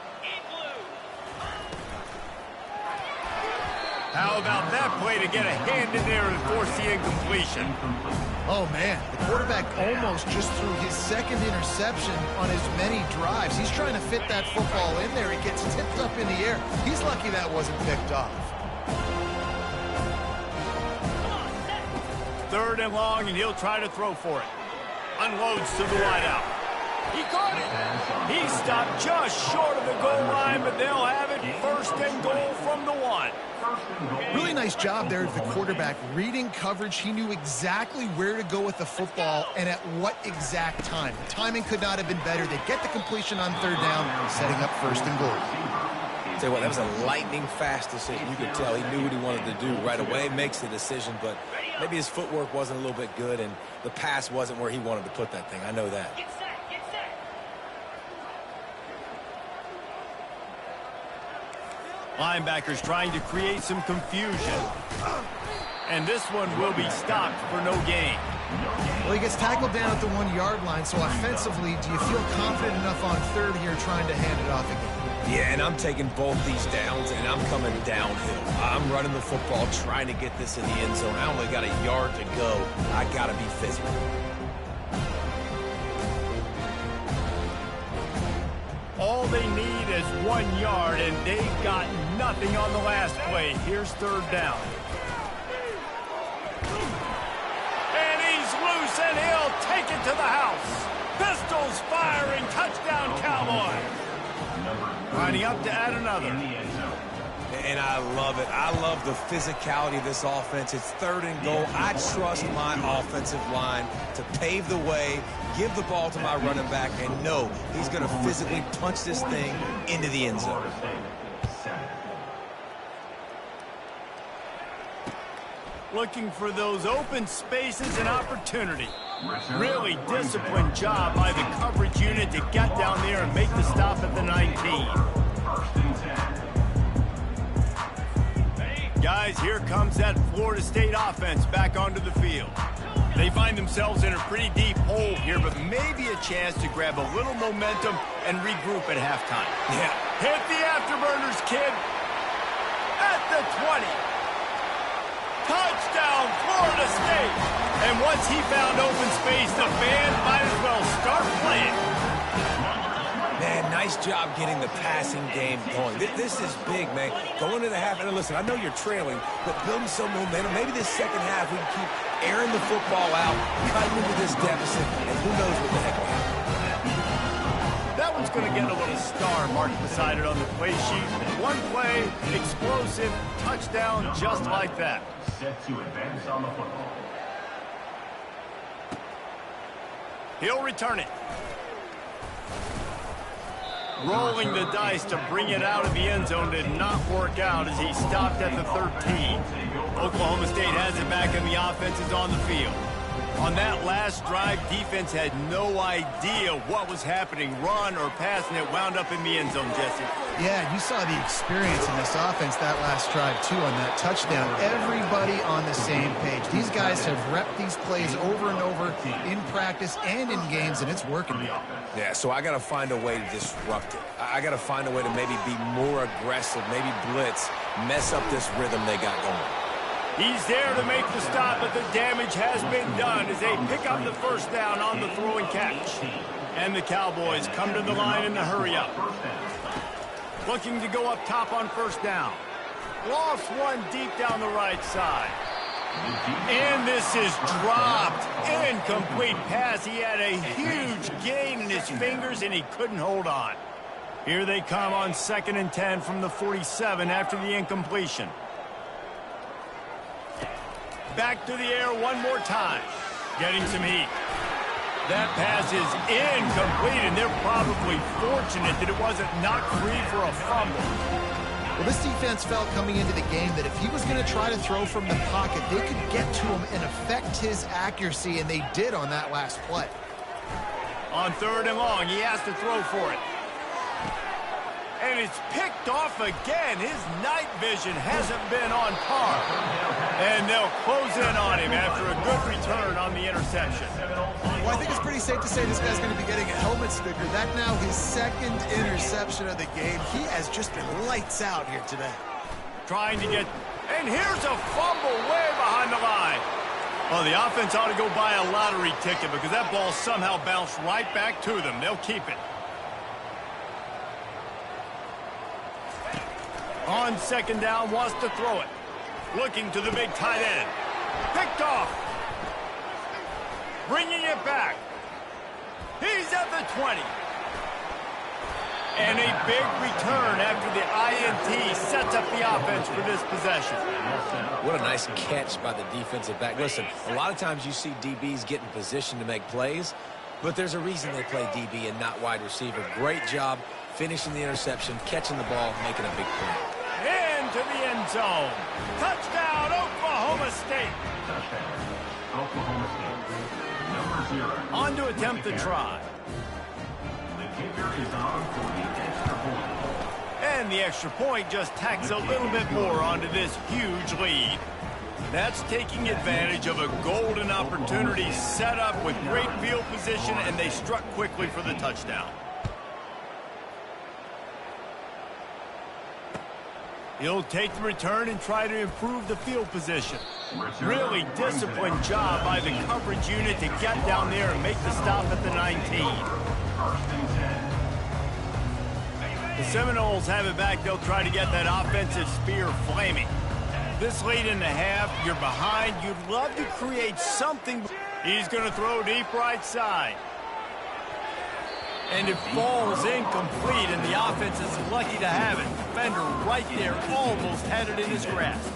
How about that play to get a hand in there and force the incompletion? Oh, man, the quarterback almost just threw his second interception on as many drives. He's trying to fit that football in there. It gets tipped up in the air. He's lucky that wasn't picked off. 3rd and long, and he'll try to throw for it. Unloads to the wideout. He caught it. He stopped just short of the goal line, but they'll have it 1st and goal from the 1. Really nice job there of the quarterback. Reading coverage, he knew exactly where to go with the football and at what exact time. The timing could not have been better. They get the completion on 3rd down, setting up 1st and goal. Tell you what, that was a lightning fast decision. You could tell he knew what he wanted to do right away, makes the decision, but maybe his footwork wasn't a little bit good and the pass wasn't where he wanted to put that thing. I know that. Linebackers trying to create some confusion. And this one will be stopped for no gain. Well, he gets tackled down at the 1-yard line, so offensively, do you feel confident enough on 3rd here trying to hand it off again? Yeah, and I'm taking both these downs, and I'm coming downhill. I'm running the football, trying to get this in the end zone. I only got a yard to go. I got to be physical. All they need is 1 yard, and they got nothing on the last play. Here's 3rd down. And he's loose, and he'll take it to the house. Pistols firing, touchdown Cowboys. Lining up to add another. And I love it. I love the physicality of this offense. It's 3rd and goal. I trust my offensive line to pave the way, give the ball to my running back, and know he's going to physically punch this thing into the end zone. Looking for those open spaces and opportunity. Really disciplined job by the coverage unit to get down there and make the stop at the 19. Guys, here comes that Florida State offense back onto the field. They find themselves in a pretty deep hole here, but maybe a chance to grab a little momentum and regroup at halftime. Yeah. Hit the afterburners, kid. At the 20. Touchdown, Florida State. And once he found open space, the band might as well start playing. Man, nice job getting the passing game going. This is big, man. Going to the half, and listen, I know you're trailing, but building some momentum. Maybe this second half we can keep airing the football out, cutting into this deficit, and who knows what the heck will happen. That one's going to get a little star mark beside it on the play sheet. One play, explosive, touchdown just like that. Set to advance on the football. He'll return it. Rolling the dice to bring it out of the end zone did not work out as he stopped at the 13. Oklahoma State has it back and the offense is on the field. On that last drive, defense had no idea what was happening, run or pass, and it wound up in the end zone, Jesse. Yeah, you saw the experience in this offense that last drive, too, on that touchdown. Everybody on the same page. These guys have repped these plays over and over in practice and in games, and it's working. Yeah, so I got to find a way to disrupt it. I got to find a way to maybe be more aggressive, maybe blitz, mess up this rhythm they got going. He's there to make the stop, but the damage has been done as they pick up the first down on the throw and catch. And the Cowboys come to the line in the hurry-up. Looking to go up top on first down. Lost one deep down the right side. And this is dropped. Incomplete pass. He had a huge gain in his fingers, and he couldn't hold on. Here they come on 2nd and 10 from the 47 after the incompletion. Back to the air one more time. Getting some heat. That pass is incomplete, and they're probably fortunate that it wasn't knocked free for a fumble. Well, this defense felt coming into the game that if he was going to try to throw from the pocket, they could get to him and affect his accuracy, and they did on that last play. On 3rd and long, he has to throw for it. And it's picked off again. His night vision hasn't been on par. And they'll close in on him after a good return on the interception. Well, I think it's pretty safe to say this guy's going to be getting a helmet sticker. That now his 2nd interception of the game. He has just been lights out here today. Trying to get... And here's a fumble way behind the line. Well, the offense ought to go buy a lottery ticket because that ball somehow bounced right back to them. They'll keep it. On 2nd down, wants to throw it. Looking to the big tight end. Picked off. Bringing it back. He's at the 20. And a big return after the INT sets up the offense for this possession. What a nice catch by the defensive back. Listen, a lot of times you see DBs get in position to make plays, but there's a reason they play DB and not wide receiver. Great job finishing the interception, catching the ball, making a big play. Into the end zone. Touchdown, Oklahoma State. Touchdown, Oklahoma State. Number 0. On to attempt the try. The kicker is on for the extra point. And the extra point just tacks a little bit more onto this huge lead. That's taking advantage of a golden opportunity set up with great field position, and they struck quickly for the touchdown. He'll take the return and try to improve the field position. Really disciplined job by the coverage unit to get down there and make the stop at the 19. The Seminoles have it back. They'll try to get that offensive spear flaming. This late in the half, you're behind. You'd love to create something. He's going to throw deep right side. And it falls incomplete, and the offense is lucky to have it. Defender right there almost had it in his grasp.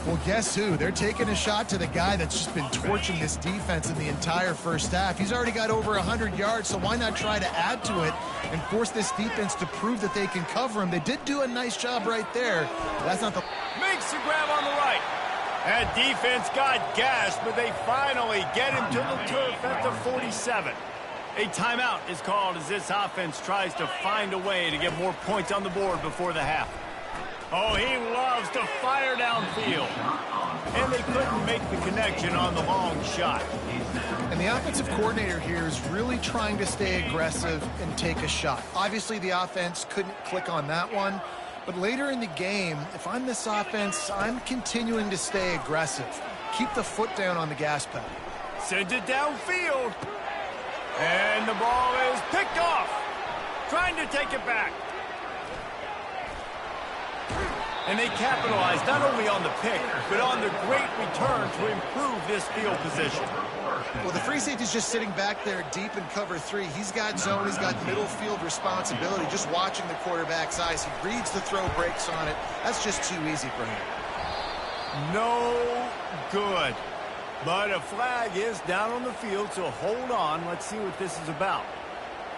Well, guess who? They're taking a shot to the guy that's just been torching this defense in the entire first half. He's already got over 100 yards, so why not try to add to it and force this defense to prove that they can cover him? They did do a nice job right there, but that's not the... Makes the grab on the right. That defense got gashed, but they finally get him to the turf at the 47. A timeout is called as this offense tries to find a way to get more points on the board before the half. Oh, he loves to fire downfield. And they couldn't make the connection on the long shot. And the offensive coordinator here is really trying to stay aggressive and take a shot. Obviously, the offense couldn't click on that one. But later in the game, if I'm this offense, I'm continuing to stay aggressive. Keep the foot down on the gas pedal. Sends it downfield. And the ball is picked off. trying to take it back. And they capitalized not only on the pick, but on the great return to improve this field position. Well, the free safety's just sitting back there deep in cover 3. He's got zone, he's got middle field responsibility, just watching the quarterback's eyes. He reads the throw, breaks on it. That's just too easy for him. No good. But a flag is down on the field, so hold on. Let's see what this is about.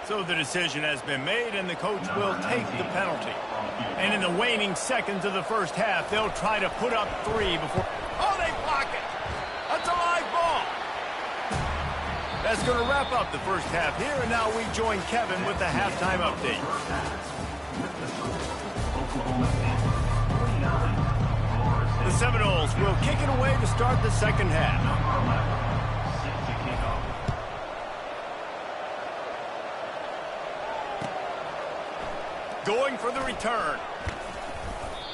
So the decision has been made, and the coach will take the penalty. And in the waning seconds of the first half, they'll try to put up 3 before... Oh, they block it! That's a live ball! That's going to wrap up the first half here, and now we join Kevin with the halftime update. The Seminoles will kick it away to start the second half. Going for the return.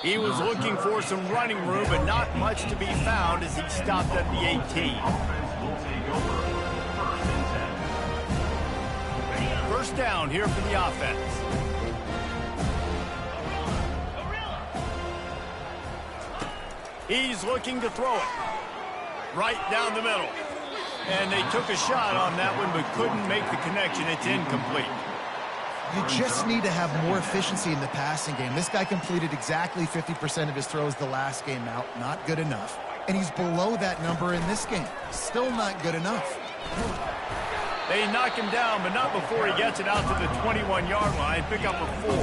He was looking for some running room, but not much to be found as he stopped at the 18. First down here for the offense. He's looking to throw it. Right down the middle. And they took a shot on that one, but couldn't make the connection. It's incomplete. You just need to have more efficiency in the passing game. This guy completed exactly 50% of his throws the last game out. Not good enough. And he's below that number in this game. Still not good enough. They knock him down, but not before he gets it out to the 21-yard line. Pick up a 4.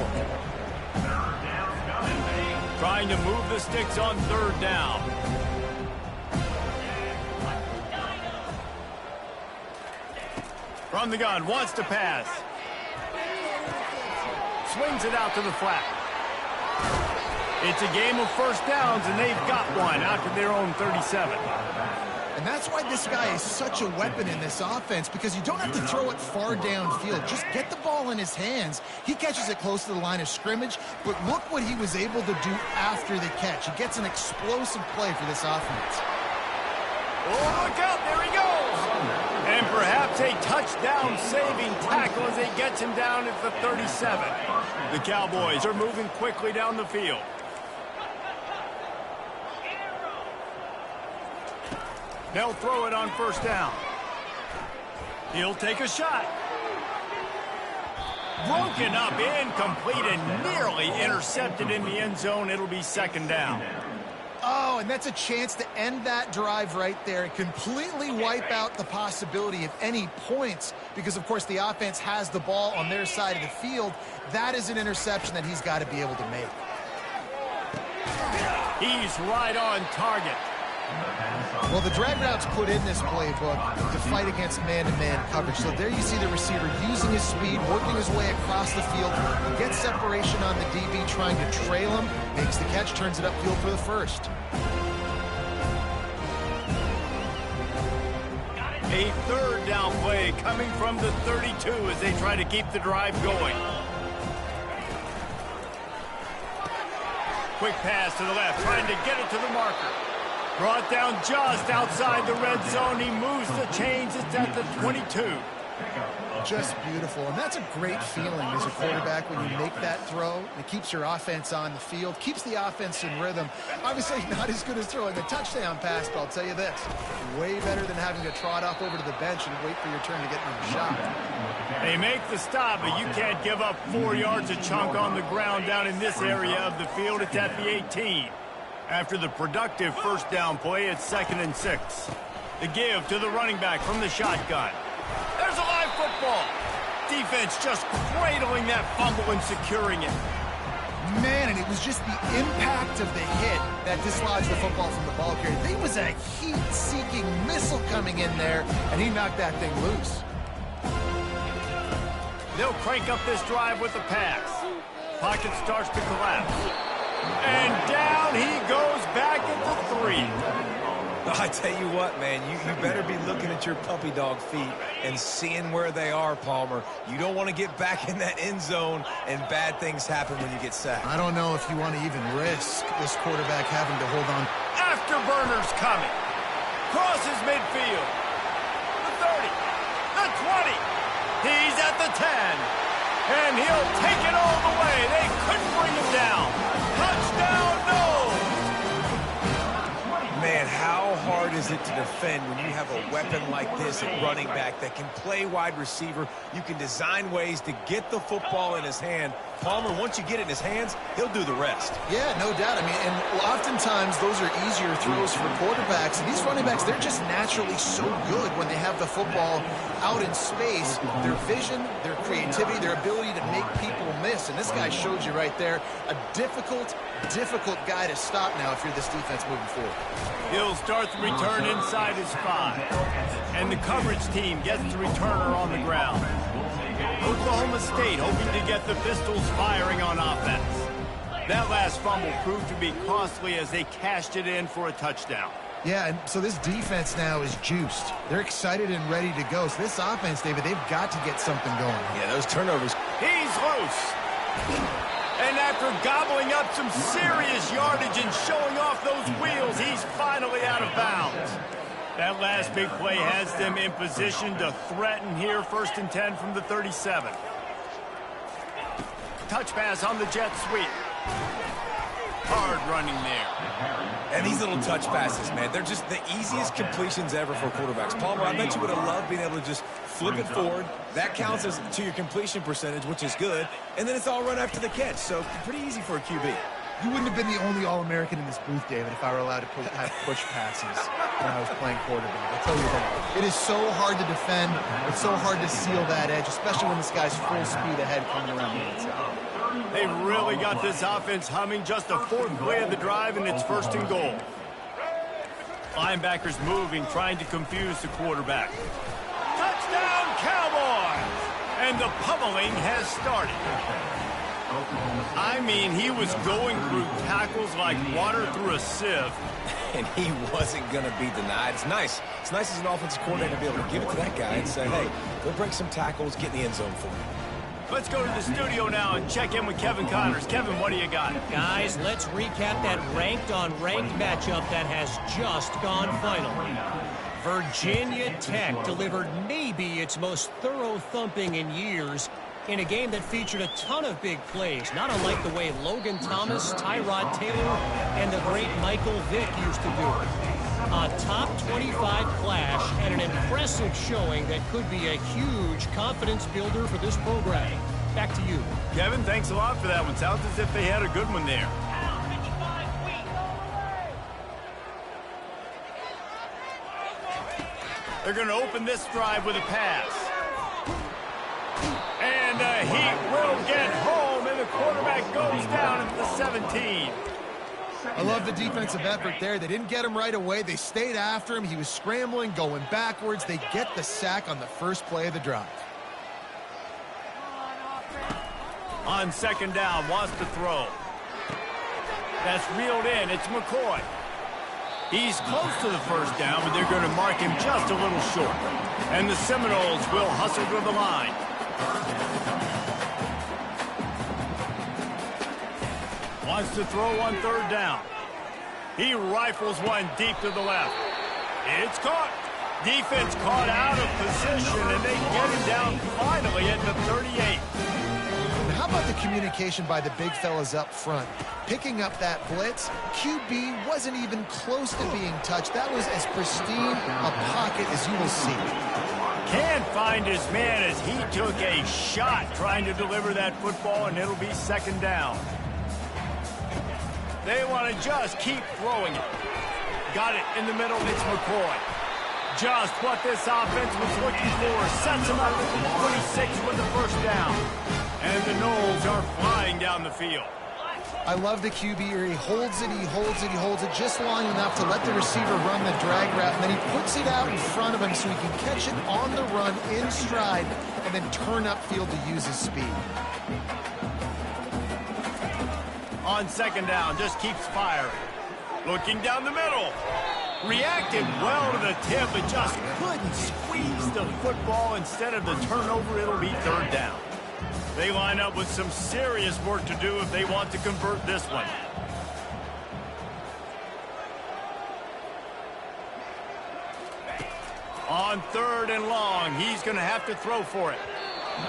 Trying to move the sticks on third down. From the gun, wants to pass. Swings it out to the flat. It's a game of first downs, and they've got one out to their own 37. And that's why this guy is such a weapon in this offense, because you don't have to throw it far downfield. Just get the ball in his hands. He catches it close to the line of scrimmage, but look what he was able to do after the catch. He gets an explosive play for this offense. Oh, look out, there he goes! And perhaps a touchdown-saving tackle as he gets him down at the 37. The Cowboys are moving quickly down the field. They'll throw it on first down. He'll take a shot. Broken up, incomplete, and nearly intercepted in the end zone. It'll be second down. Oh, and that's a chance to end that drive right there and completely wipe out the possibility of any points because, of course, the offense has the ball on their side of the field. That is an interception that he's got to be able to make. He's right on target. Well, the drag route's put in this playbook to fight against man-to-man coverage. So there you see the receiver using his speed, working his way across the field. He gets separation on the DB, trying to trail him, makes the catch, turns it upfield for the first. A third down play coming from the 32 as they try to keep the drive going. Quick pass to the left, trying to get it to the marker. Brought down just outside the red zone. He moves the chains. It's at the 22. Just beautiful. And that's a great feeling as a quarterback when you make that throw. It keeps your offense on the field, keeps the offense in rhythm. Obviously not as good as throwing a touchdown pass, but I'll tell you this, way better than having to trot off over to the bench and wait for your turn to get another shot. They make the stop, but you can't give up 4 yards a chunk on the ground down in this area of the field. It's at the 18. After the productive first down play, it's 2nd and 6. The give to the running back from the shotgun. There's a live football. Defense just cradling that fumble and securing it. Man, and it was just the impact of the hit that dislodged the football from the ball carrier. There was a heat-seeking missile coming in there, and he knocked that thing loose. They'll crank up this drive with the pass. Pocket starts to collapse. And down he goes back into 3. I tell you what, man, you better be looking at your puppy dog feet and seeing where they are, Palmer. You don't want to get back in that end zone and bad things happen when you get sacked. I don't know if you want to even risk this quarterback having to hold on. Afterburners coming. Crosses midfield. The 30. The 20. He's at the 10. And he'll take it all the way. They couldn't bring him down. Touchdown, no! Man, how hard is it to defend when you have a weapon like this at running back that can play wide receiver? You can design ways to get the football in his hand. Palmer, once you get it in his hands, he'll do the rest. Yeah, no doubt. I mean, and oftentimes those are easier throws for quarterbacks. And these running backs, they're just naturally so good when they have the football out in space. Their vision, their creativity, their ability to make people miss. And this guy showed you right there, a difficult guy to stop now if you're this defense moving forward. He'll start the return inside his 5. And the coverage team gets the returner on the ground. Oklahoma State hoping to get the Pistols firing on offense. That last fumble proved to be costly as they cashed it in for a touchdown. Yeah, and so this defense now is juiced. They're excited and ready to go. So this offense, David, they've got to get something going. Yeah, those turnovers. He's loose. And after gobbling up some serious yardage and showing off those wheels, he's finally out of bounds. That last big play has them in position to threaten here, 1st and 10 from the 37. Touch pass on the jet sweep. Hard running there. And these little touch passes, man, they're just the easiest completions ever for quarterbacks. Palmer, I bet you would have loved being able to just flip it forward. That counts as to your completion percentage, which is good. And then it's all run after the catch, so pretty easy for a QB. You wouldn't have been the only All-American in this booth, David, if I were allowed to have push passes when I was playing quarterback. I'll tell you that. It is so hard to defend. It's so hard to seal that edge, especially when this guy's full speed ahead coming around the inside. They really got this offense humming. Just a 4th play of the drive, and it's 1st and goal. Linebackers moving, trying to confuse the quarterback. Touchdown, Cowboys! And the pummeling has started. I mean, he was going through tackles like water through a sieve. And he wasn't going to be denied. It's nice. It's nice as an offensive coordinator to be able to give it to that guy and say, hey, go break some tackles, get in the end zone for me. Let's go to the studio now and check in with Kevin Connors. Kevin, what do you got? Guys, let's recap that ranked-on-ranked matchup that has just gone final. Virginia Tech delivered maybe its most thorough thumping in years in a game that featured a ton of big plays, not unlike the way Logan Thomas, Tyrod Taylor, and the great Michael Vick used to do it. A top 25 clash and an impressive showing that could be a huge confidence builder for this program. Back to you. Kevin, thanks a lot for that one. Sounds as if they had a good one there. They're going to open this drive with a pass. And he will get home, and the quarterback goes down at the 17. I love the defensive effort there. They didn't get him right away. They stayed after him. He was scrambling, going backwards. They get the sack on the first play of the drive. On 2nd down, wants to throw. That's reeled in. It's McCoy. He's close to the 1st down, but they're going to mark him just a little short. And the Seminoles will hustle to the line. Wants to throw on 3rd down. He rifles one deep to the left. It's caught. Defense caught out of position, and they get him down finally at the 38. And how about the communication by the big fellas up front? Picking up that blitz, QB wasn't even close to being touched. That was as pristine a pocket as you will see. Can't find his man as he took a shot trying to deliver that football, and it'll be 2nd down. They want to just keep throwing it. Got it in the middle. It's McCoy. Just what this offense was looking for. Sets him up at the 26 with the 1st down. And the Noles are flying down the field. I love the QB here. He holds it, he holds it, he holds it just long enough to let the receiver run the drag route, and then he puts it out in front of him so he can catch it on the run in stride and then turn upfield to use his speed. On 2nd down, just keeps firing. Looking down the middle. Reacted well to the tip, but just couldn't squeeze the football. Instead of the turnover, it'll be 3rd down. They line up with some serious work to do if they want to convert this one. On 3rd and long, he's going to have to throw for it.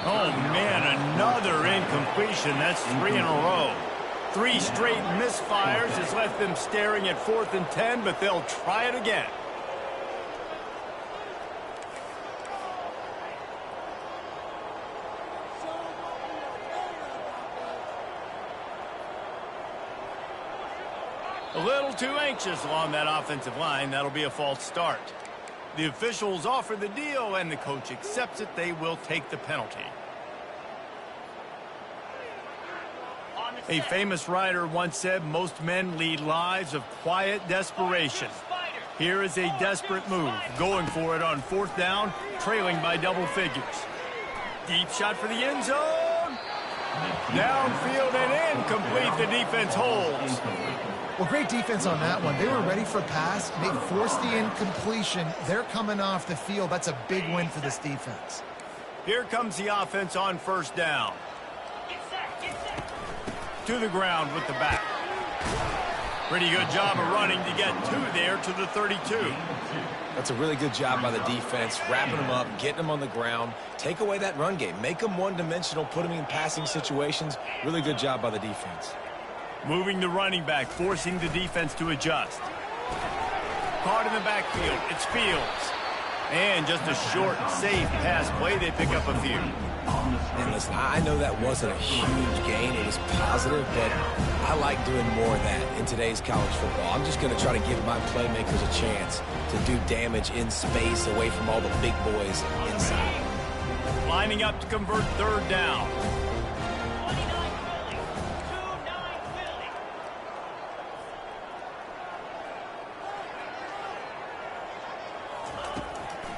Oh, man, another incompletion. That's 3 in a row. 3 straight misfires has left them staring at 4th and 10, but they'll try it again. A little too anxious along that offensive line. That'll be a false start. The officials offer the deal, and the coach accepts it. They will take the penalty. A famous writer once said, most men lead lives of quiet desperation. Here is a desperate move, going for it on 4th down, trailing by double figures. Deep shot for the end zone. Downfield and incomplete. The defense holds. Well, great defense on that one. They were ready for a pass, and they forced the incompletion. They're coming off the field. That's a big win for this defense. Here comes the offense on 1st down. To the ground with the back. Pretty good job of running to get 2 there to the 32. That's a really good job by the defense, wrapping them up, getting them on the ground. Take away that run game. Make them one-dimensional, put them in passing situations. Really good job by the defense. Moving the running back, forcing the defense to adjust. Caught in the backfield. It's Fields. And just a short, safe pass play. They pick up a few. And listen, I know that wasn't a huge gain. It was positive, but I like doing more of that in today's college football. I'm just going to try to give my playmakers a chance to do damage in space away from all the big boys inside. Lining up to convert 3rd down.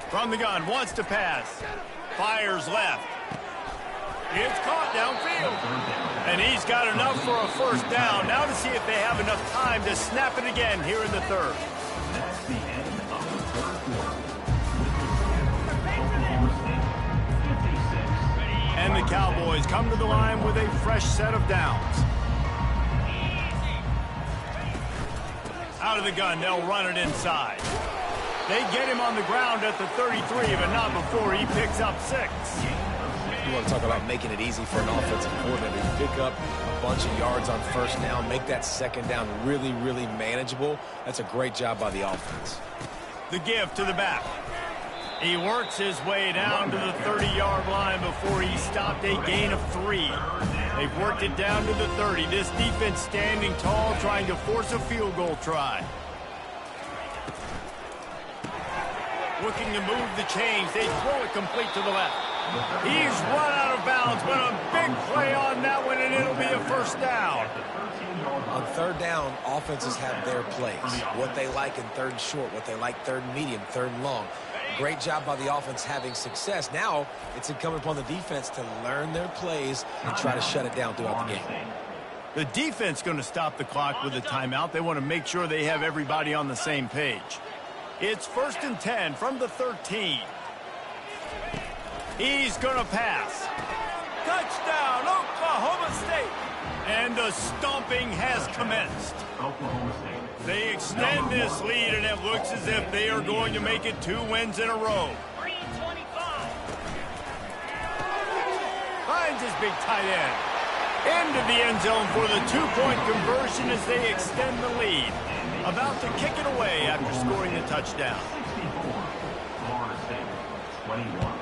From the gun, wants to pass. Fires left. It's caught downfield. And he's got enough for a 1st down. Now to see if they have enough time to snap it again here in the 3rd. That's the end of the 3rd quarter. And the Cowboys come to the line with a fresh set of downs. Out of the gun, they'll run it inside. They get him on the ground at the 33, but not before he picks up 6. You want to talk about making it easy for an offensive coordinator to pick up a bunch of yards on 1st down, make that 2nd down really, really manageable. That's a great job by the offense. The give to the back. He works his way down to the 30-yard line before he stopped a gain of 3. They've worked it down to the 30. This defense standing tall, trying to force a field goal try. Looking to move the chains. They throw it complete to the left. He's run out of bounds, but a big play on that one, and it'll be a 1st down. On 3rd down, offenses have their plays. What they like in 3rd and short, what they like 3rd and medium, 3rd and long. Great job by the offense having success. Now it's incumbent upon the defense to learn their plays and try to shut it down throughout the game. The defense going to stop the clock with a timeout. They want to make sure they have everybody on the same page. It's 1st and 10 from the 13. He's going to pass. Touchdown, Oklahoma State. And the stomping has commenced. Oklahoma State. They extend this lead, and it looks as if they are going to make it 2 wins in a row. Finds his big tight end. Into the end zone for the 2-point conversion as they extend the lead. About to kick it away after scoring the touchdown. 64. Florida State, 21.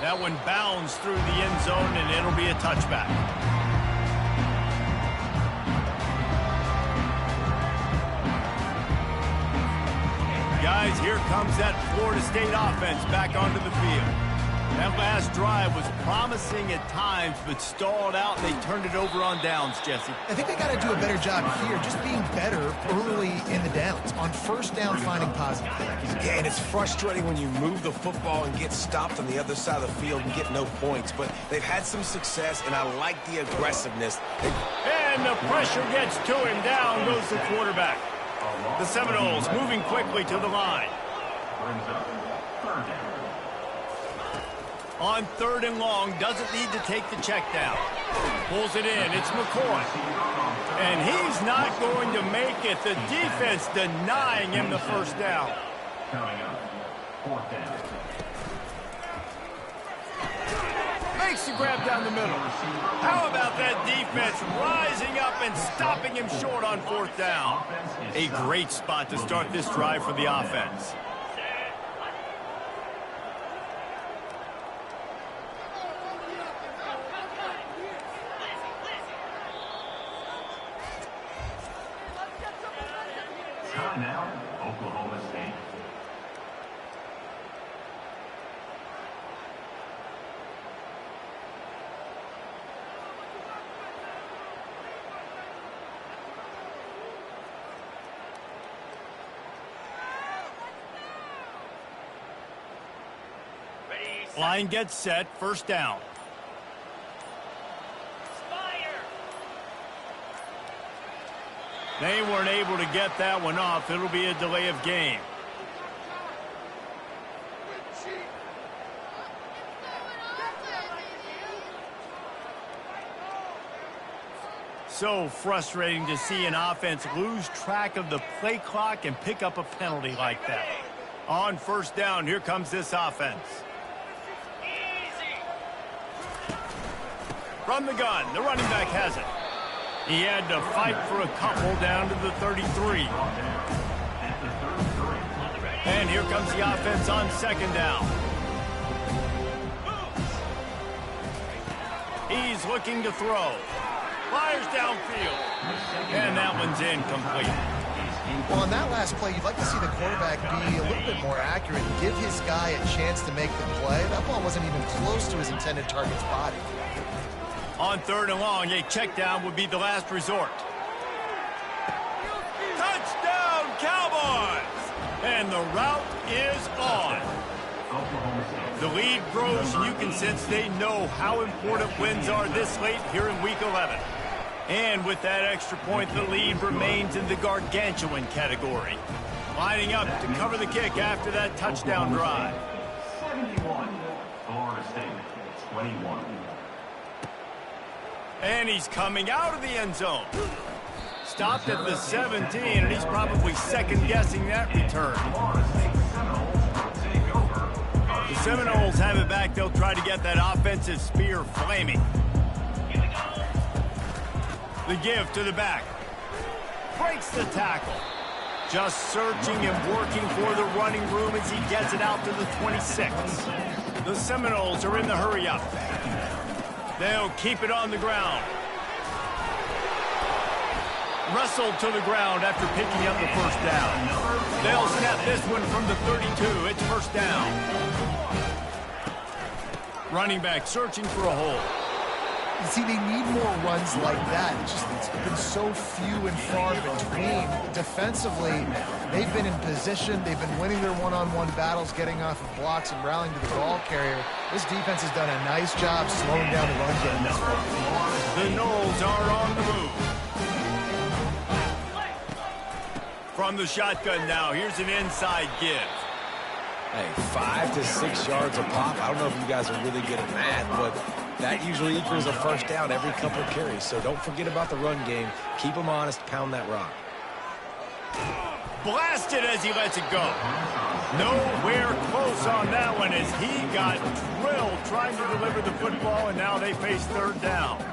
That one bounds through the end zone, and it'll be a touchback. Guys, here comes that Florida State offense back onto the field. That last drive was promising at times, but stalled out, and they turned it over on downs, Jesse. I think they got to do a better job here, just being better early in the downs. On 1st down, finding positive things. Yeah, and it's frustrating when you move the football and get stopped on the other side of the field and get no points. But they've had some success, and I like the aggressiveness. And the pressure gets to him. Down goes the quarterback. The Seminoles moving quickly to the line. Brings up 3rd down. On 3rd and long, doesn't need to take the check down. Pulls it in. It's McCoy. And he's not going to make it. The defense denying him the 1st down. Coming up, 4th down. Makes the grab down the middle. How about that defense rising up and stopping him short on 4th down? A great spot to start this drive for the offense. Timeout, Oklahoma State. Line gets set, 1st down. They weren't able to get that one off. It'll be a delay of game. So frustrating to see an offense lose track of the play clock and pick up a penalty like that. On 1st down, here comes this offense. From the gun, the running back has it. He had to fight for a couple down to the 33. And here comes the offense on 2nd down. He's looking to throw. Fires downfield. And that one's incomplete. Well, on that last play, you'd like to see the quarterback be a little bit more accurate and give his guy a chance to make the play. That ball wasn't even close to his intended target's body. On 3rd and long, a check down would be the last resort. Touchdown, Cowboys! And the route is on. The lead grows, and you can sense they know how important wins are this late here in Week 11. And with that extra point, the lead remains in the gargantuan category. Lining up to cover the kick after that touchdown drive. 71, Florida State, 21. And he's coming out of the end zone. Stopped at the 17, and he's probably second-guessing that return. The Seminoles have it back. They'll try to get that offensive spear flaming. The give to the back. Breaks the tackle. Just searching and working for the running room as he gets it out to the 26. The Seminoles are in the hurry-up. They'll keep it on the ground. Wrestled to the ground after picking up the 1st down. They'll snap this one from the 32. It's 1st down. Running back searching for a hole. You see, they need more runs like that. It's been so few and far between. Defensively, they've been in position. They've been winning their one-on-one battles, getting off of blocks and rallying to the ball carrier. This defense has done a nice job slowing down the run game. The Noles are on the move. From the shotgun now, here's an inside give. Hey, 5 to 6 yards a pop. I don't know if you guys are really good at math, but that usually equals a 1st down every couple of carries. So don't forget about the run game. Keep them honest. Pound that rock. Blasted as he lets it go. Nowhere close on that one as he got drilled trying to deliver the football, and now they face 3rd down.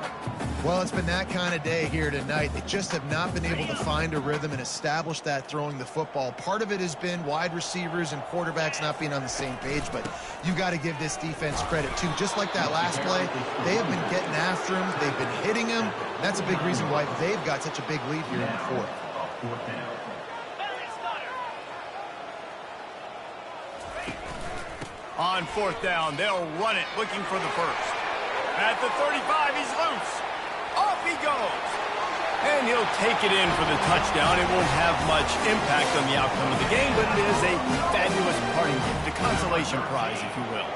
Well, it's been that kind of day here tonight. They just have not been able to find a rhythm and establish that throwing the football. Part of it has been wide receivers and quarterbacks not being on the same page, but you got to give this defense credit, too. Just like that last play, they have been getting after him. They've been hitting him. That's a big reason why they've got such a big lead here in the 4th. On 4th down, they'll run it, looking for the 1st. At the 35, he's loose. Off he goes. And he'll take it in for the touchdown. It won't have much impact on the outcome of the game, but it is a fabulous parting gift, a consolation prize, if you will.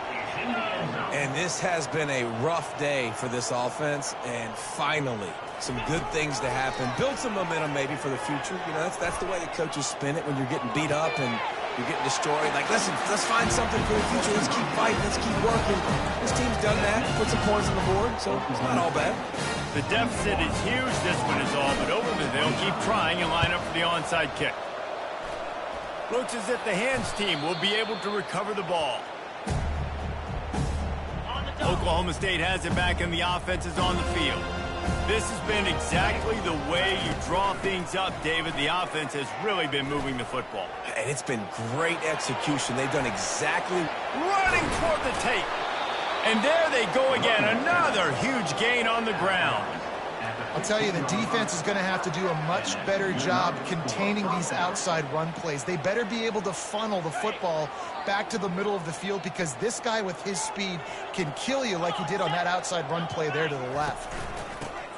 And this has been a rough day for this offense, and finally, some good things to happen. Build some momentum maybe for the future. You know, that's the way the coaches spin it when you're getting beat up and you're getting destroyed. Like, listen, let's find something for the future. Let's keep fighting. Let's keep working. This team's done that. Put some points on the board, so it's not all bad. The deficit is huge. This one is all but over, but they'll keep trying and line up for the onside kick. Looks as if the hands team will be able to recover the ball. Oklahoma State has it back and the offense is on the field. This has been exactly the way you draw things up, David. The offense has really been moving the football. And it's been great execution. They've done exactly... Running toward the tape. And there they go again. Another huge gain on the ground. I'll tell you, the defense is going to have to do a much better job containing these outside run plays. They better be able to funnel the football back to the middle of the field because this guy with his speed can kill you like he did on that outside run play there to the left.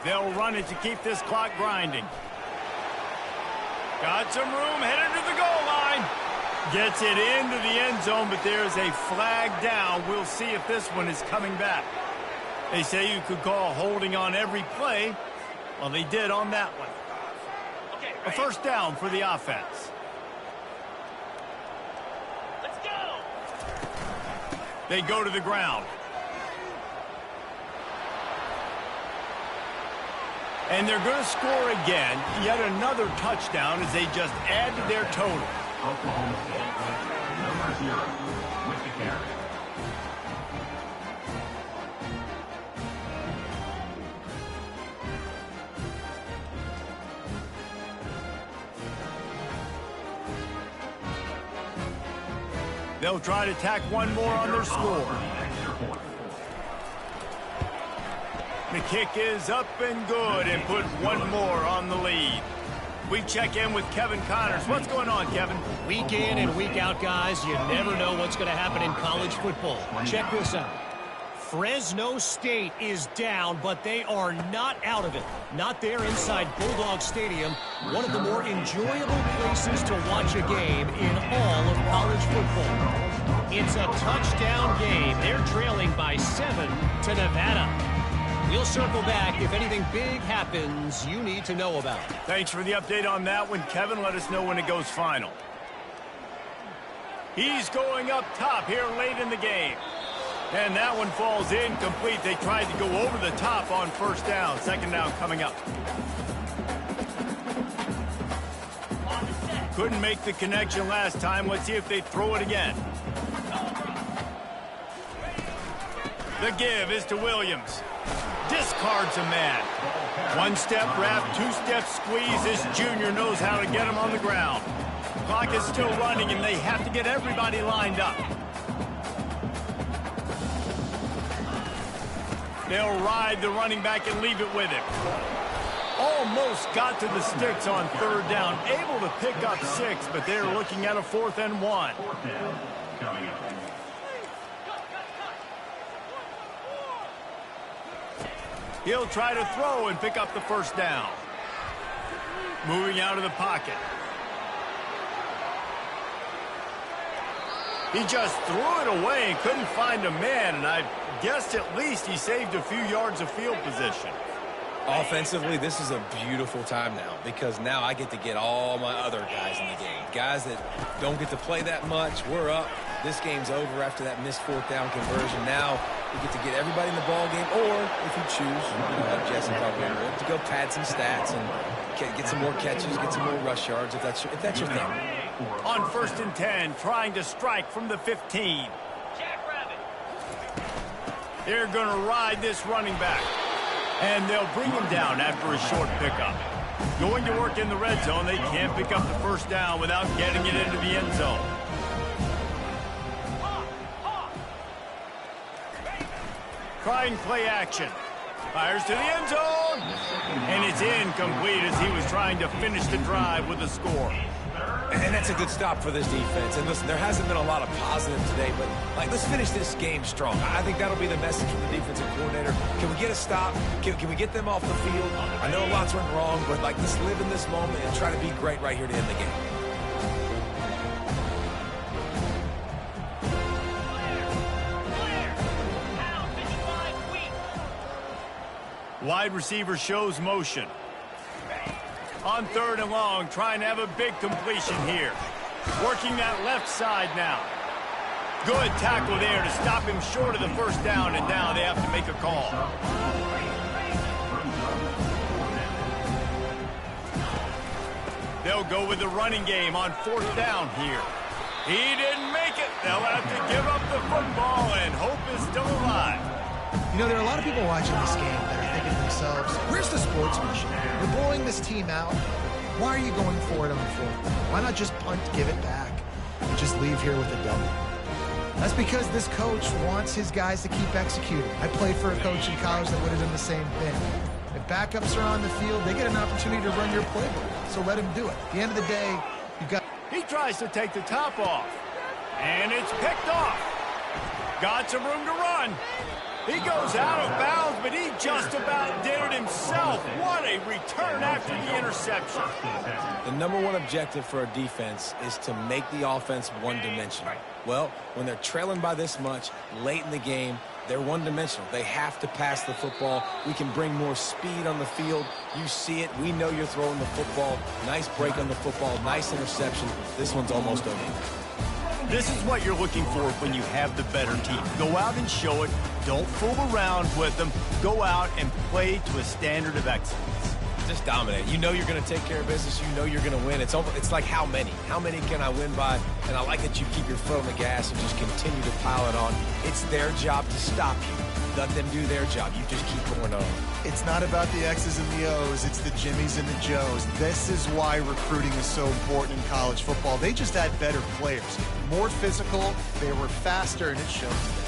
They'll run it to keep this clock grinding. Got some room, headed to the goal line. Gets it into the end zone, but there's a flag down. We'll see if this one is coming back. They say you could call holding on every play. Well, they did on that one. A first down for the offense. Let's go. They go to the ground. And they're going to score again. Yet another touchdown as they just add to their total. Oklahoma State, number 0, with the carry. They'll try to tack one more on their score. The kick is up and good and put one more on the lead. We check in with Kevin Connors. What's going on, Kevin? Week in and week out, guys, you never know what's going to happen in college football. Check this out. Fresno State is down, but they are not out of it. Not there inside Bulldog Stadium, one of the more enjoyable places to watch a game in all of college football. It's a touchdown game. They're trailing by 7 to Nevada. We'll circle back if anything big happens you need to know about. Thanks for the update on that one, Kevin. Let us know when it goes final. He's going up top here late in the game. And that one falls incomplete. They tried to go over the top on first down. Second down coming up. Couldn't make the connection last time. Let's see if they throw it again. The give is to Williams. Discards a man. One-step wrap, two-step squeeze. This junior knows how to get him on the ground. Clock is still running, and they have to get everybody lined up. They'll ride the running back and leave it with him. Almost got to the sticks on third down. Able to pick up 6, but they're looking at a 4th and 1. Fourth down coming up. He'll try to throw and pick up the first down. Moving out of the pocket. He just threw it away and couldn't find a man, and I guess at least he saved a few yards of field position. Offensively, this is a beautiful time now because now I get to get all my other guys in the game. Guys that don't get to play that much. We're up. This game's over after that missed 4th down conversion. Now we get to get everybody in the ball game, or if you choose, like Jesse probably to go pad some stats and get some more catches, get some more rush yards if that's your thing. On 1st and 10, trying to strike from the 15. They're going to ride this running back. And they'll bring him down after a short pickup. Going to work in the red zone. They can't pick up the first down without getting it into the end zone. Trying play action. Fires to the end zone. And it's incomplete as he was trying to finish the drive with a score. And that's a good stop for this defense. And listen, there hasn't been a lot of positive today, but let's finish this game strong. I think that'll be the message from the defensive coordinator. Can we get a stop? Can we get them off the field? I know lots went wrong, but let's live in this moment and try to be great right here to end the game. Wide receiver shows motion. On 3rd and long, trying to have a big completion here. Working that left side now. Good tackle there to stop him short of the first down, and now they have to make a call. They'll go with the running game on 4th down here. He didn't make it. They'll have to give up the football, and hope is still alive. You know, there are a lot of people watching this game that are thinking to themselves, where's the sportsmanship? You're blowing this team out. Why are you going for it on 4th down? Why not just punt, give it back, and just leave here with a double? That's because this coach wants his guys to keep executing. I played for a coach in college that would have done the same thing. If backups are on the field, they get an opportunity to run your playbook, so let him do it. At the end of the day, you've got... He tries to take the top off, and it's picked off. Got some room to run. He goes out of bounds, but he just about did it himself. What a return after the interception. The number one objective for a defense is to make the offense one-dimensional. Well, when they're trailing by this much late in the game, they're one-dimensional. They have to pass the football. We can bring more speed on the field. You see it. We know you're throwing the football. Nice break on the football. Nice interception. This one's almost over. This is what you're looking for when you have the better team. Go out and show it. Don't fool around with them. Go out and play to a standard of excellence. Just dominate. You know you're going to take care of business. You know you're going to win. It's like how many? How many can I win by? And I like that you keep your foot on the gas and just continue to pile it on. It's their job to stop you. Let them do their job. You just keep going on. It's not about the X's and the O's. It's the Jimmies and the Joes. This is why recruiting is so important in college football. They just had better players. More physical. They were faster, and it shows today.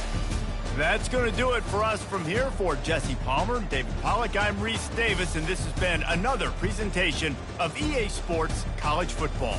That's going to do it for us from here. For Jesse Palmer, David Pollack, I'm Reese Davis, and this has been another presentation of EA Sports College Football.